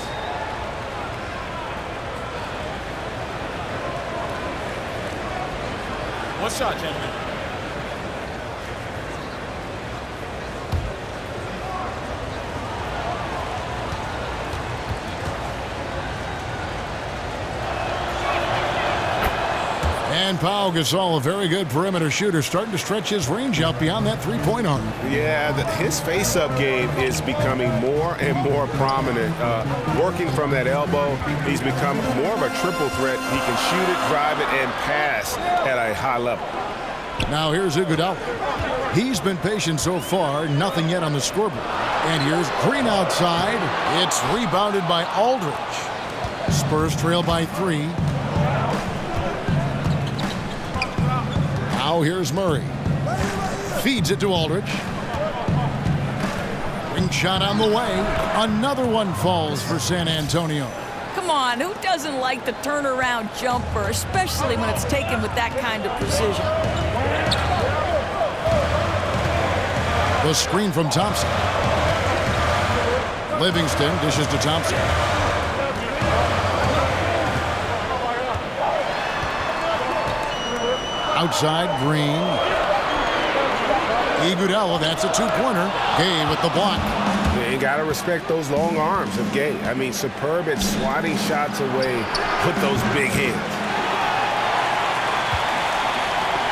One shot, gentlemen. And Pau Gasol, a very good perimeter shooter, starting to stretch his range out beyond that three-point arc. Yeah, his face-up game is becoming more and more prominent. Working from that elbow, he's become more of a triple threat. He can shoot it, drive it, and pass at a high level. Now here's Iguodala. He's been patient so far, nothing yet on the scoreboard. And here's Green outside. It's rebounded by Aldridge. Spurs trail by 3. Now here's Murray. Feeds it to Aldridge. Ring shot on the way. Another one falls for San Antonio. Come on, who doesn't like the turnaround jumper, especially when it's taken with that kind of precision? The screen from Thompson. Livingston dishes to Thompson. Outside, Green. Iguodala, that's a two-pointer. Gay with the block. You got to respect those long arms of Gay. I mean, superb at swatting shots away, put those big hands.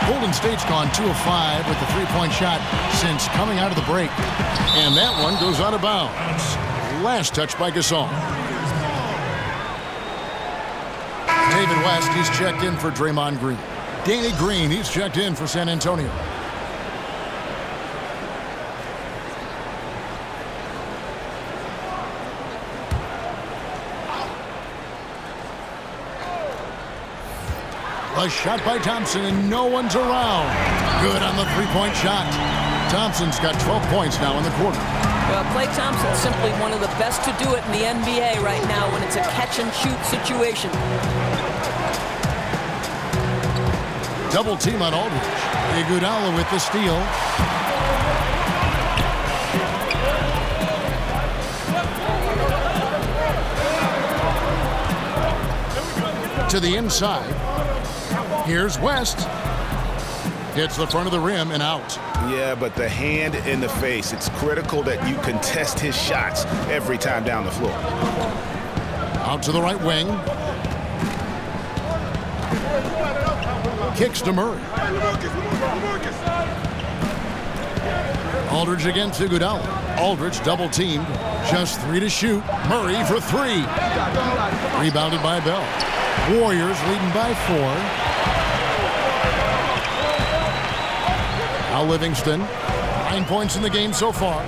Golden State's gone 2 of 5 with the three-point shot since coming out of the break. And that one goes out of bounds. Last touch by Gasol. David West, he's checked in for Draymond Green. Danny Green, he's checked in for San Antonio. A shot by Thompson, and no one's around. Good on the three-point shot. Thompson's got 12 points now in the quarter. Well, Klay Thompson's simply one of the best to do it in the NBA right now when it's a catch-and-shoot situation. Double team on Aldridge. Iguodala with the steal. To the inside. Here's West. Hits the front of the rim and out. Yeah, but the hand in the face, it's critical that you contest his shots every time down the floor. Out to the right wing. Kicks to Murray. Aldridge against Iguodala. Aldridge double teamed. Just 3 to shoot. Murray for 3. Rebounded by Bell. Warriors leading by 4. Now Livingston. 9 points in the game so far.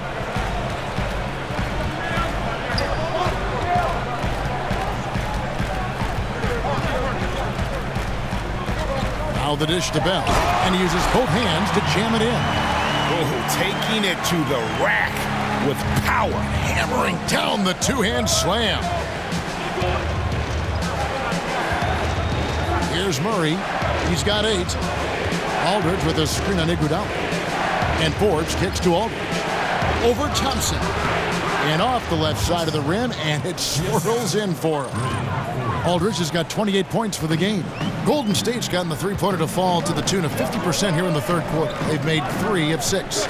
Now the dish to Bell. And he uses both hands to jam it in. Oh, taking it to the rack with power. Hammering down the two-hand slam. Here's Murray. He's got 8. Aldridge with a screen on Iguodala. And Forbes kicks to Aldridge. Over Thompson. And off the left side of the rim, and it swirls in for him. Aldridge has got 28 points for the game. Golden State's gotten the three-pointer to fall to the tune of 50% here in the third quarter. They've made 3 of 6.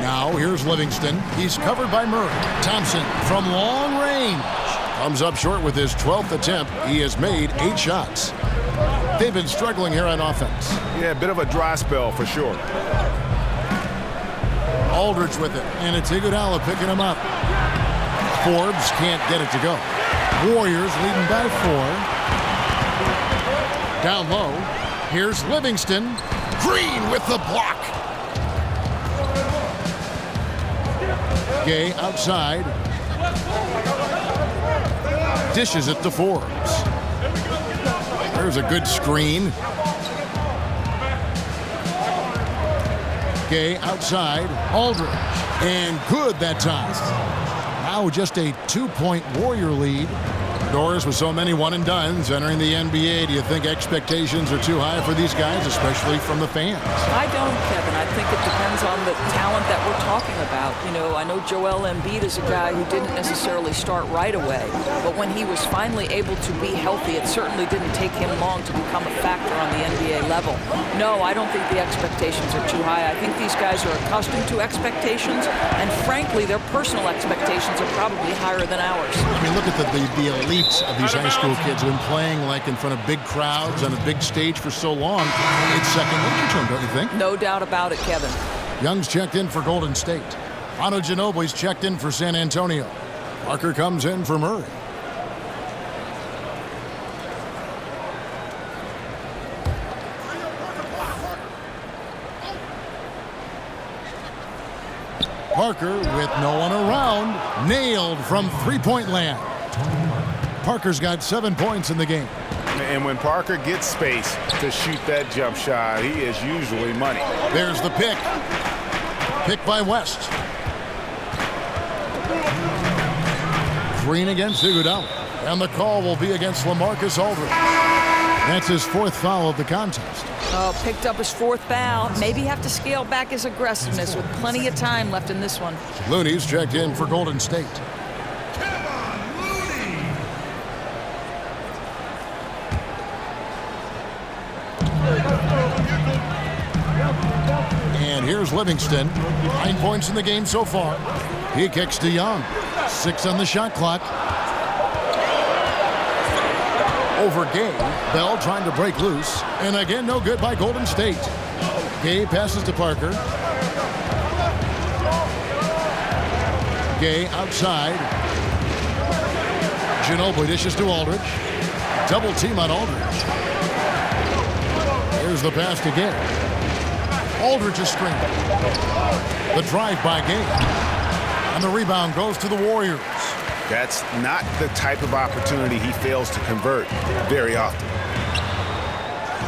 Now here's Livingston. He's covered by Murray. Thompson from long range. Comes up short with his 12th attempt. He has made 8 shots. They've been struggling here on offense. Yeah, a bit of a dry spell for sure. Aldridge with it, and it's Iguodala picking him up. Forbes can't get it to go. Warriors leading by 4. Down low, here's Livingston. Green with the block. Gay outside. Dishes it to Forbes. There's a good screen. Gay outside. Aldridge. And good that time. Now just a 2-point Warrior lead. Doors with so many one-and-dones entering the NBA. Do you think expectations are too high for these guys, especially from the fans? I don't, Kevin. I think it depends on the talent that we're talking about. You know, I know Joel Embiid is a guy who didn't necessarily start right away, but when he was finally able to be healthy, it certainly didn't take him long to become a factor on the NBA level. No, I don't think the expectations are too high. I think these guys are accustomed to expectations, and frankly, their personal expectations are probably higher than ours. I mean, look at the elites of these high school kids who have been playing like in front of big crowds on a big stage for so long. It's second nature to them, don't you think? No doubt about it, Kevin. Young's checked in for Golden State. Manu Ginobili's checked in for San Antonio. Parker comes in for Murray. Parker with no one around. Nailed from three-point land. Parker's got 7 points in the game. And when Parker gets space to shoot that jump shot, he is usually money. There's the pick. Pick by West. Green against Iguodala. And the call will be against LaMarcus Aldridge. That's his 4th foul of the contest. Oh, picked up his 4th foul. Maybe have to scale back his aggressiveness with plenty of time left in this one. Looney's checked in for Golden State. And here's Livingston. 9 points in the game so far. He kicks to Young. 6 on the shot clock. Over Gay. Bell trying to break loose. And again, no good by Golden State. Gay passes to Parker. Gay outside. Ginobili dishes to Aldridge. Double team on Aldridge. Here's the pass to Gay. Aldridge is screened. The drive by Gay. And the rebound goes to the Warriors. That's not the type of opportunity he fails to convert very often.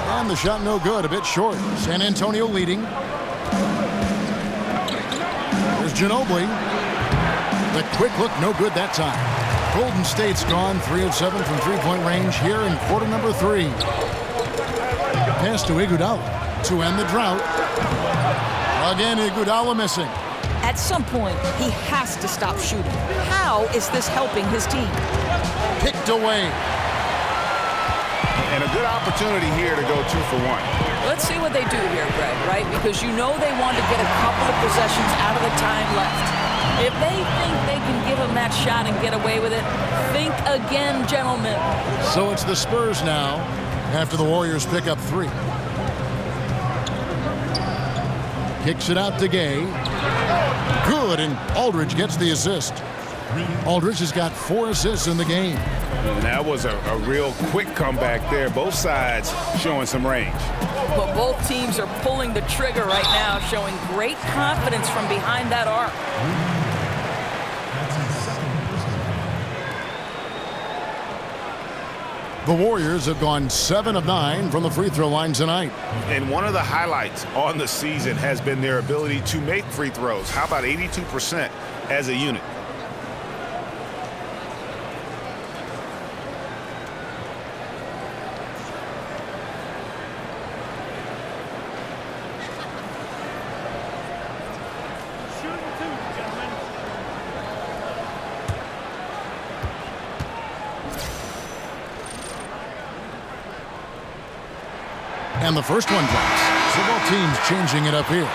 And the shot no good, a bit short. San Antonio leading. There's Ginobili. The quick look, no good that time. Golden State's gone 3 of 7 from three-point range here in quarter number 3. Pass to Iguodala to end the drought. Again, Iguodala missing. At some point, he has to stop shooting. How is this helping his team? Picked away. And a good opportunity here to go 2 for 1. Let's see what they do here, Greg, right? Because you know they want to get a couple of possessions out of the time left. If they think they can give him that shot and get away with it, think again, gentlemen. So it's the Spurs now after the Warriors pick up 3. Kicks it out to Gay. Good, and Aldridge gets the assist. Aldridge has got 4 assists in the game. And that was a real quick comeback there. Both sides showing some range. But both teams are pulling the trigger right now, showing great confidence from behind that arc. The Warriors have gone 7 of 9 from the free throw line tonight. And one of the highlights on the season has been their ability to make free throws. How about 82% as a unit? And the first one drops. So both teams changing it up here.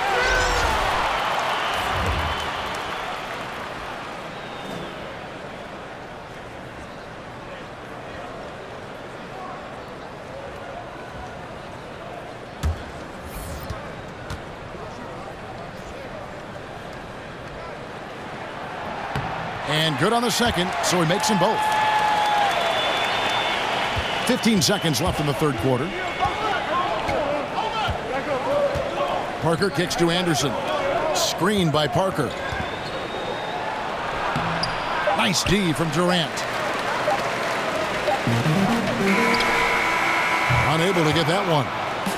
And good on the second, so he makes them both. 15 seconds left in the third quarter. Parker kicks to Anderson. Screened by Parker. Nice D from Durant. Unable to get that one.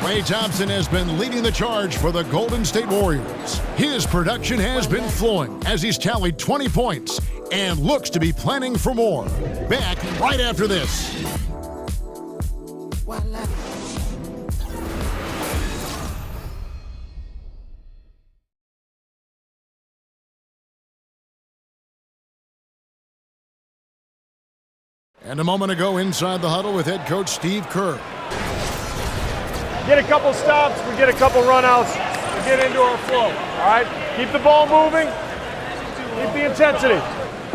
Klay Thompson has been leading the charge for the Golden State Warriors. His production has been flowing as he's tallied 20 points and looks to be planning for more. Back right after this. And a moment ago inside the huddle with head coach Steve Kerr. Get a couple stops, we get a couple runouts, we get into our flow, all right? Keep the ball moving, keep the intensity.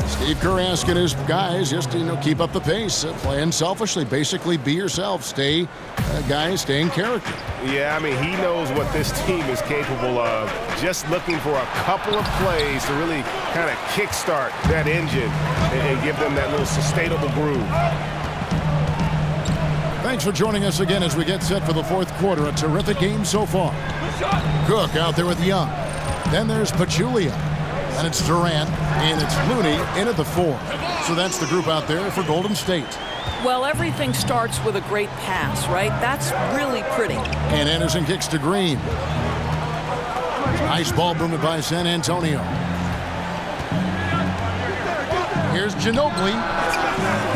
Steve Kerr asking his guys just to, keep up the pace, playing selfishly, basically be yourself, stay in character. Yeah, I mean, he knows what this team is capable of. Just looking for a couple of plays to really kind of kickstart that engine and give them that little sustainable groove. Thanks for joining us again as we get set for the fourth quarter. A terrific game so far. Cook out there with Young. Then there's Pachulia. And it's Durant, and it's Looney in at the 4. So that's the group out there for Golden State. Well, everything starts with a great pass, right? That's really pretty. And Anderson kicks to Green. Nice ball movement by San Antonio. Here's Ginobili.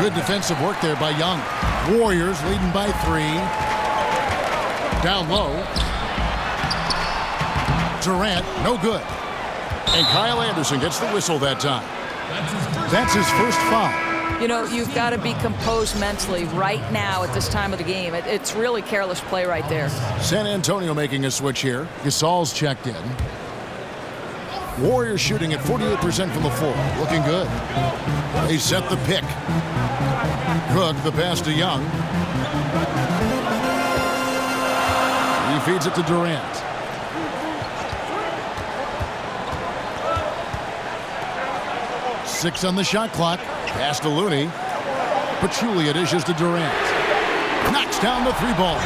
Good defensive work there by Young. Warriors leading by 3. Down low. Durant, no good. And Kyle Anderson gets the whistle that time. That's his first foul. You know, you've got to be composed mentally right now at this time of the game. It's really careless play right there. San Antonio making a switch here. Gasol's checked in. Warriors shooting at 48% from the floor. Looking good. They set the pick. Cook, the pass to Young. He feeds it to Durant. Six on the shot clock. Pass to Looney. Pachulia dishes to Durant. Knocks down the 3 ball.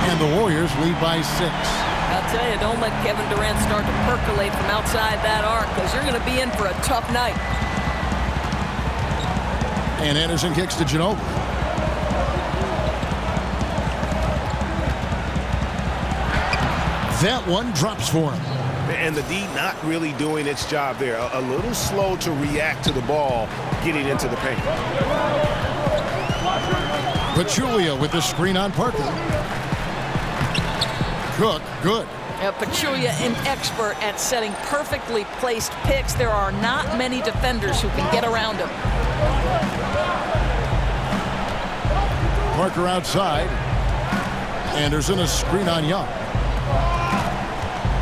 And the Warriors lead by 6. I'll tell you, don't let Kevin Durant start to percolate from outside that arc, because you're going to be in for a tough night. And Anderson kicks to Ginobili. That one drops for him. And the D not really doing its job there. A little slow to react to the ball getting into the paint. Pachulia with the screen on Parker. Cook, good. Pachulia, an expert at setting perfectly placed picks. There are not many defenders who can get around him. Parker outside. Anderson a screen on Young.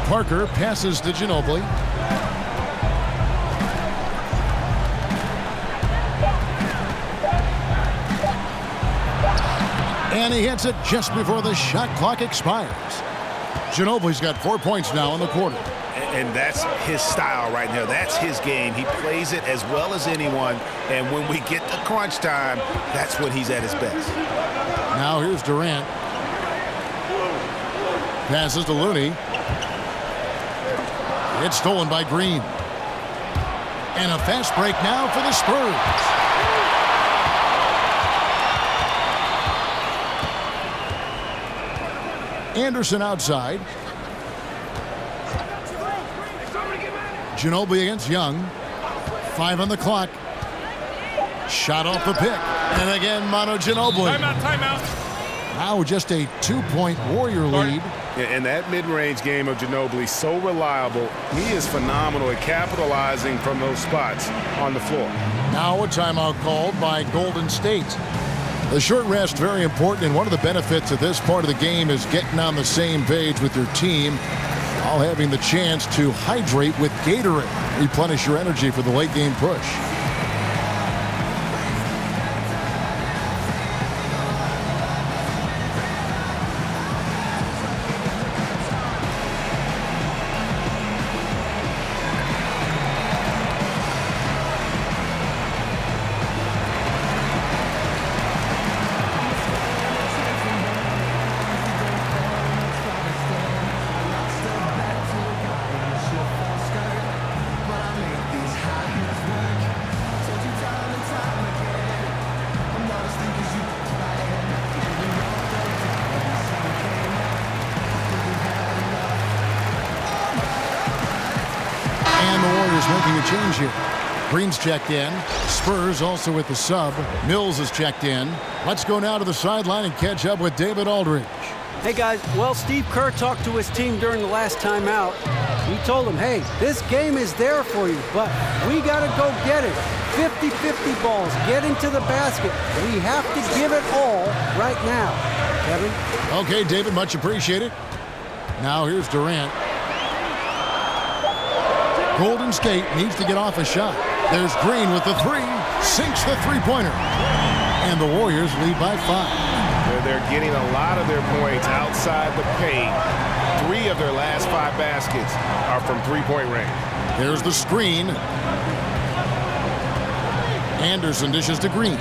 Parker passes to Ginobili. And he hits it just before the shot clock expires. Ginobili's got 4 points now in the quarter. And that's his style right now. That's his game. He plays it as well as anyone. And when we get to crunch time, that's when he's at his best. Now here's Durant. Passes to Looney. It's stolen by Green. And a fast break now for the Spurs. Anderson outside. Ginobili against Young. 5 on the clock. Shot off the pick. And again, Manu Ginobili. Timeout. Now just a 2-point Warrior lead. And that mid-range game of Ginobili, so reliable. He is phenomenal at capitalizing from those spots on the floor. Now a timeout called by Golden State. The short rest, very important, and one of the benefits of this part of the game is getting on the same page with your team, while having the chance to hydrate with Gatorade. Replenish your energy for the late game push. Making a change here. Green's checked in. Spurs also with the sub. Mills is checked in. Let's go now to the sideline and catch up with David Aldridge. Hey guys, well, Steve Kerr talked to his team during the last timeout. He told them, hey, this game is there for you, but we got to go get it. 50-50 balls, get into the basket. We have to give it all right now. Kevin? Okay, David, much appreciated. Now here's Durant. Golden State needs to get off a shot. There's Green with the 3. Sinks the three-pointer. And the Warriors lead by 5. They're getting a lot of their points outside the paint. 3 of their last 5 baskets are from three-point range. There's the screen. Anderson dishes to Green.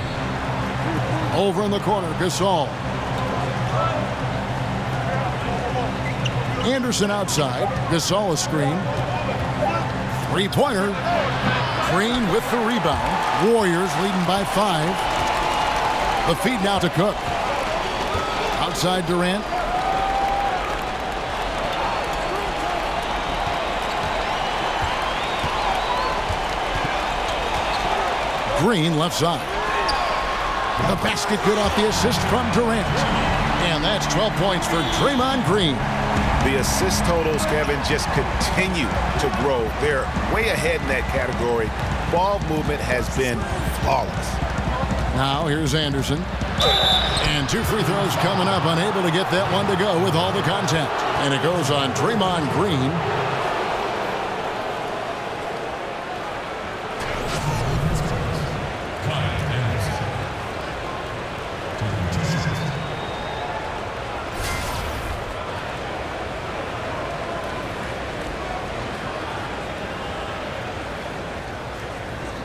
Over in the corner, Gasol. Anderson outside. Gasol a screen. Three-pointer. Green with the rebound. Warriors leading by 5. The feed now to Cook. Outside Durant. Green left side. The basket good off the assist from Durant. And that's 12 points for Draymond Green. The assist totals, Kevin, just continue to grow. They're way ahead in that category. Ball movement has been flawless. Now here's Anderson. And 2 free throws coming up. Unable to get that one to go with all the contact. And it goes on Draymond Green.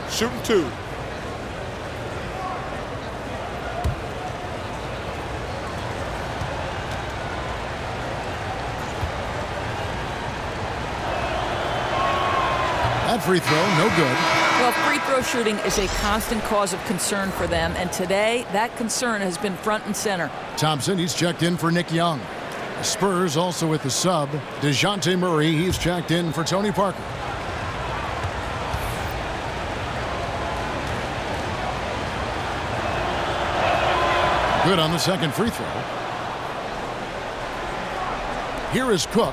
Shooting 2. That free throw, no good. Well, free throw shooting is a constant cause of concern for them, and today that concern has been front and center. Thompson, he's checked in for Nick Young. The Spurs also with the sub. DeJounte Murray, he's checked in for Tony Parker. Good on the second free throw. Here is Cook.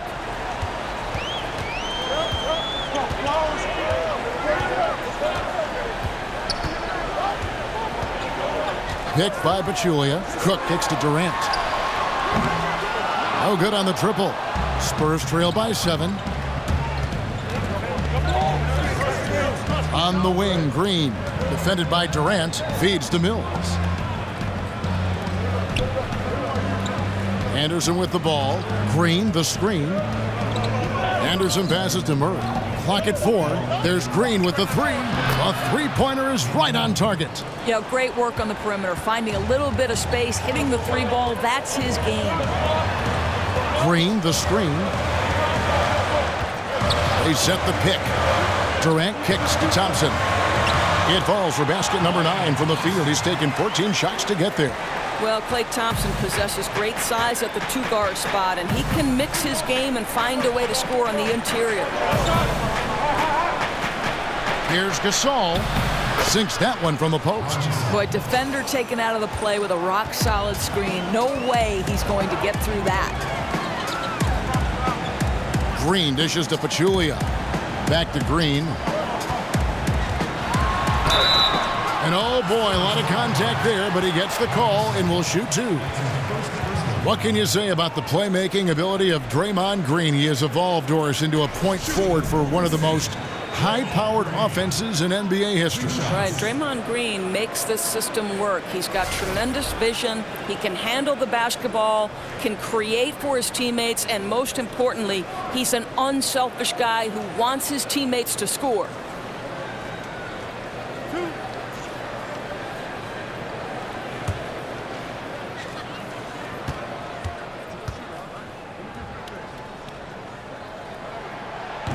Picked by Pachulia. Cook kicks to Durant. No good on the triple. Spurs trail by 7. On the wing, Green. Defended by Durant. Feeds to Mills. Anderson with the ball. Green, the screen. Anderson passes to Murray. Clock at 4. There's Green with the 3. A three-pointer is right on target. Yeah, great work on the perimeter. Finding a little bit of space, hitting the 3 ball. That's his game. Green, the screen. They set the pick. Durant kicks to Thompson. It falls for basket number 9 from the field. He's taken 14 shots to get there. Well, Klay Thompson possesses great size at the 2-guard spot, and he can mix his game and find a way to score on the interior. Here's Gasol. Sinks that one from the post. Boy, defender taken out of the play with a rock-solid screen. No way he's going to get through that. Green dishes to Pachulia. Back to Green. And oh boy, a lot of contact there, but he gets the call and will shoot 2. What can you say about the playmaking ability of Draymond Green? He has evolved, Doris, into a point forward for one of the most high-powered offenses in NBA history. Right, Draymond Green makes this system work. He's got tremendous vision. He can handle the basketball, can create for his teammates, and most importantly, he's an unselfish guy who wants his teammates to score.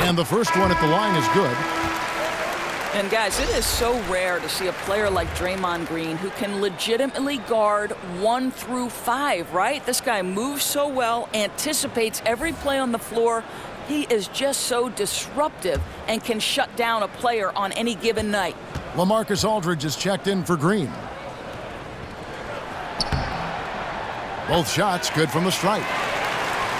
And the first one at the line is good. And guys, it is so rare to see a player like Draymond Green who can legitimately guard 1 through 5, right? This guy moves so well, anticipates every play on the floor. He is just so disruptive and can shut down a player on any given night. LaMarcus Aldridge is checked in for Green. Both shots good from the stripe.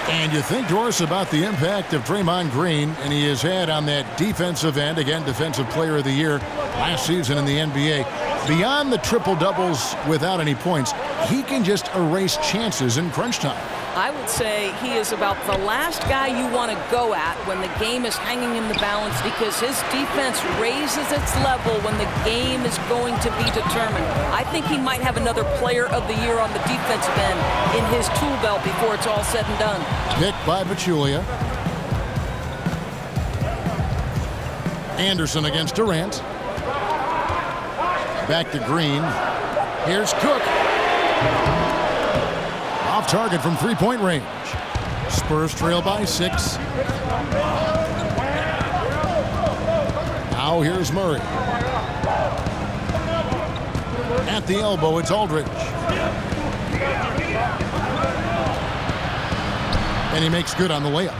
And you think, Doris, about the impact of Draymond Green, and he has had on that defensive end, again, Defensive Player of the Year last season in the NBA. Beyond the triple-doubles without any points, he can just erase chances in crunch time. I would say he is about the last guy you want to go at when the game is hanging in the balance, because his defense raises its level when the game is going to be determined. I think he might have another Player of the Year on the defensive end in his tool belt before it's all said and done. Picked by Pachulia. Anderson against Durant. Back to Green. Here's Cook. Off target from three-point range. Spurs trail by 6. Now here's Murray. At the elbow, it's Aldridge. And he makes good on the layup.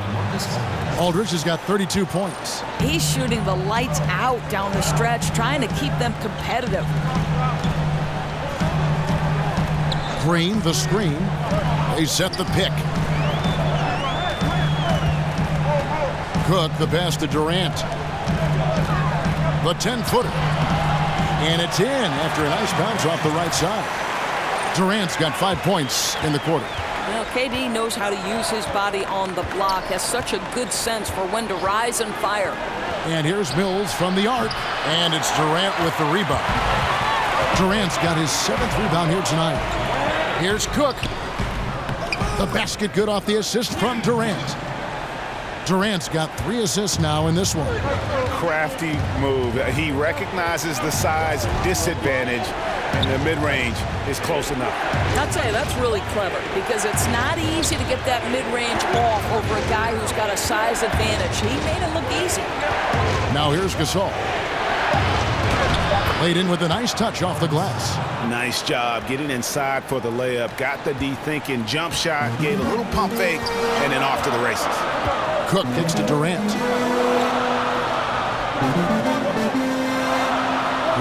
Aldridge has got 32 points. He's shooting the lights out down the stretch, trying to keep them competitive. Green, the screen. They set the pick. Cook, the pass to Durant. The 10-footer. And it's in after a nice bounce off the right side. Durant's got 5 points in the quarter. Well, KD knows how to use his body on the block, has such a good sense for when to rise and fire. And here's Mills from the arc, and it's Durant with the rebound. Durant's got his 7th rebound here tonight. Here's Cook. The basket good off the assist from Durant. Durant's got 3 assists now in this one. Crafty move. He recognizes the size disadvantage, and the mid-range is close enough. I'll tell you, that's really clever because it's not easy to get that mid-range off over a guy who's got a size advantage. He made it look easy. Now here's Gasol. Laid in with a nice touch off the glass. Nice job getting inside for the layup. Got the D-thinking jump shot, gave a little pump fake, and then off to the races. Cook kicks to Durant.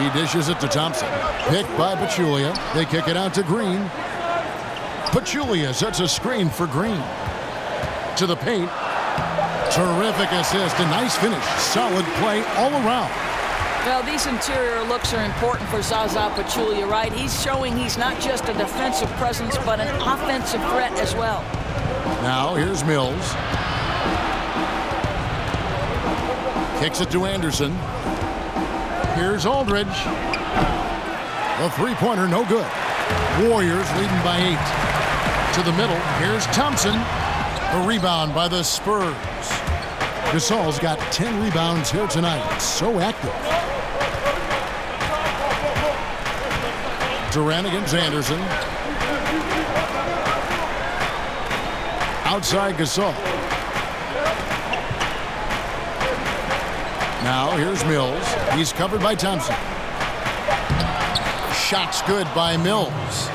He dishes it to Thompson. Picked by Pachulia. They kick it out to Green. Pachulia sets a screen for Green. To the paint. Terrific assist. A nice finish. Solid play all around. Well, these interior looks are important for Zaza Pachulia, right? He's showing he's not just a defensive presence, but an offensive threat as well. Now here's Mills. Kicks it to Anderson. Here's Aldridge. The three-pointer, no good. Warriors leading by 8. To the middle, here's Thompson. A rebound by the Spurs. Gasol's got 10 rebounds here tonight. So active. Durant against Anderson. Outside Gasol. Now here's Mills. He's covered by Thompson. Shot's good by Mills.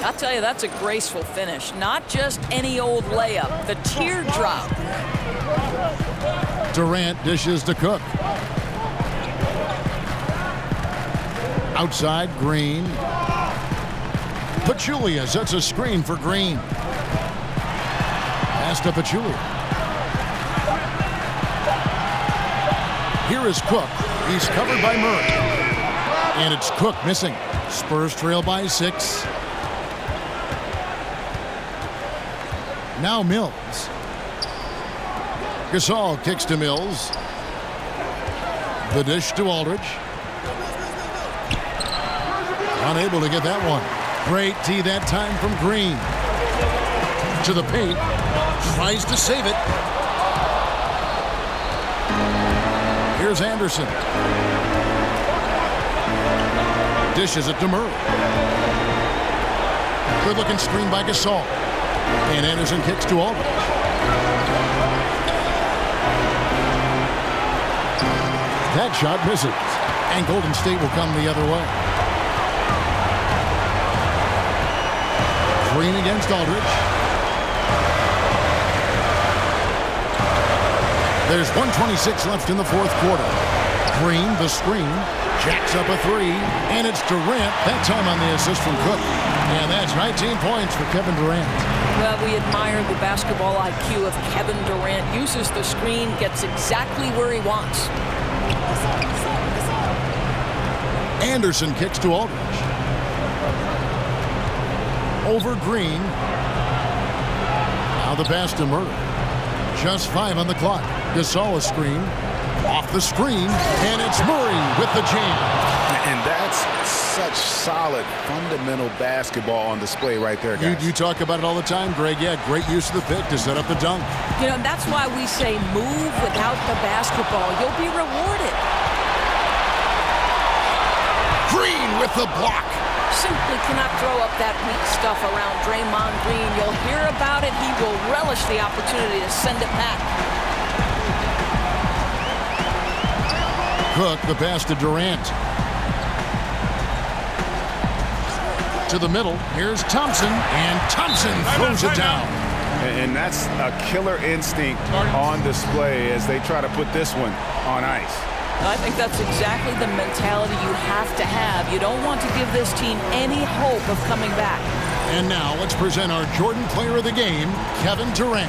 I'll tell you, that's a graceful finish. Not just any old layup. The teardrop. Durant dishes to Cook. Outside, Green. Pachulia sets a screen for Green. Pass to Pachulia. Here is Cook. He's covered by Murray. And it's Cook missing. Spurs trail by 6. Now Mills. Gasol kicks to Mills. The dish to Aldridge. Unable to get that one. Great tee that time from Green. To the paint. Tries to save it. Here's Anderson. Dishes it to Murray. Good-looking screen by Gasol. And Anderson kicks to Aldridge. That shot misses. And Golden State will come the other way. Green against Aldridge. There's 1:26 left in the fourth quarter. Green, the screen, jacks up a 3, and it's Durant, that time on the assist from Cook. And that's 19 points for Kevin Durant. Well, we admire the basketball IQ of Kevin Durant. Uses the screen, gets exactly where he wants. Anderson kicks to Aldridge. Over Green. Now the pass to Murray. Just 5 on the clock. Gasol a screen. Off the screen. And it's Murray with the jam. And that's such solid, fundamental basketball on display right there, guys. You talk about it all the time, Greg. Yeah, great use of the pick to set up the dunk. You know, that's why we say move without the basketball. You'll be rewarded. Green with the block. Simply cannot throw up that weak stuff around Draymond Green. You'll hear about it. He will relish the opportunity to send it back. Cook, the pass to Durant. To the middle, here's Thompson, and Thompson throws it down. And that's a killer instinct on display as they try to put this one on ice. I think that's exactly the mentality you have to have. You don't want to give this team any hope of coming back. And now let's present our Jordan Player of the Game, Kevin Durant.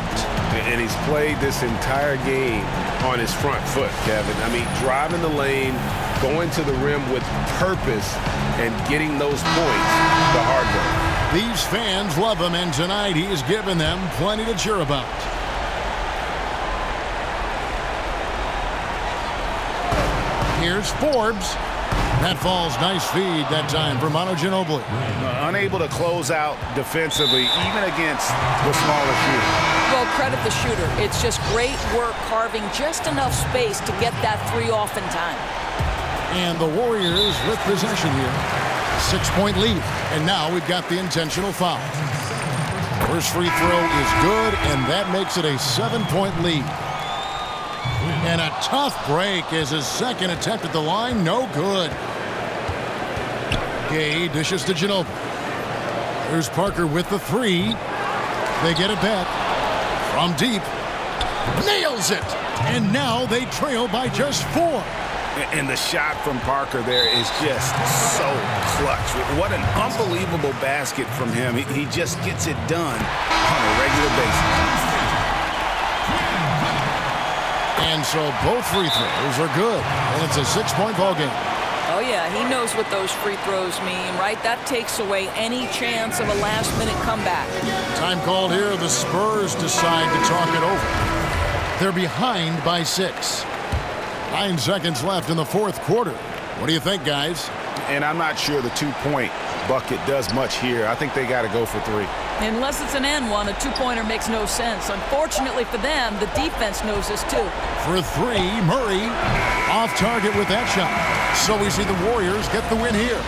And he's played this entire game on his front foot, Kevin. I mean, driving the lane, going to the rim with purpose, and getting those points the hard way. These fans love him, and tonight he's given them plenty to cheer about. Here's Forbes. That falls. Nice feed that time for Manu Ginobili. Unable to close out defensively, even against the smaller shooter. Well, credit the shooter. It's just great work carving just enough space to get that three off in time. And the Warriors with possession here. 6-point lead. And now we've got the intentional foul. First free throw is good, and that makes it a 7-point lead. And a tough break is his second attempt at the line. No good. Gay dishes to Ginobili. There's Parker with the three. They get it back. From deep. Nails it. And now they trail by just 4. And the shot from Parker there is just so clutch. What an unbelievable basket from him. He just gets it done on a regular basis. And so both free throws are good. And it's a 6-point ball game. Oh, yeah, he knows what those free throws mean, right? That takes away any chance of a last-minute comeback. Time called here. The Spurs decide to talk it over. They're behind by 6. 9 seconds left in the fourth quarter. What do you think, guys? And I'm not sure the 2-point bucket does much here. I think they got to go for 3. Unless it's an and one, a 2-pointer makes no sense. Unfortunately for them, the defense knows this too. For 3, Murray off target with that shot. So we see the Warriors get the win here.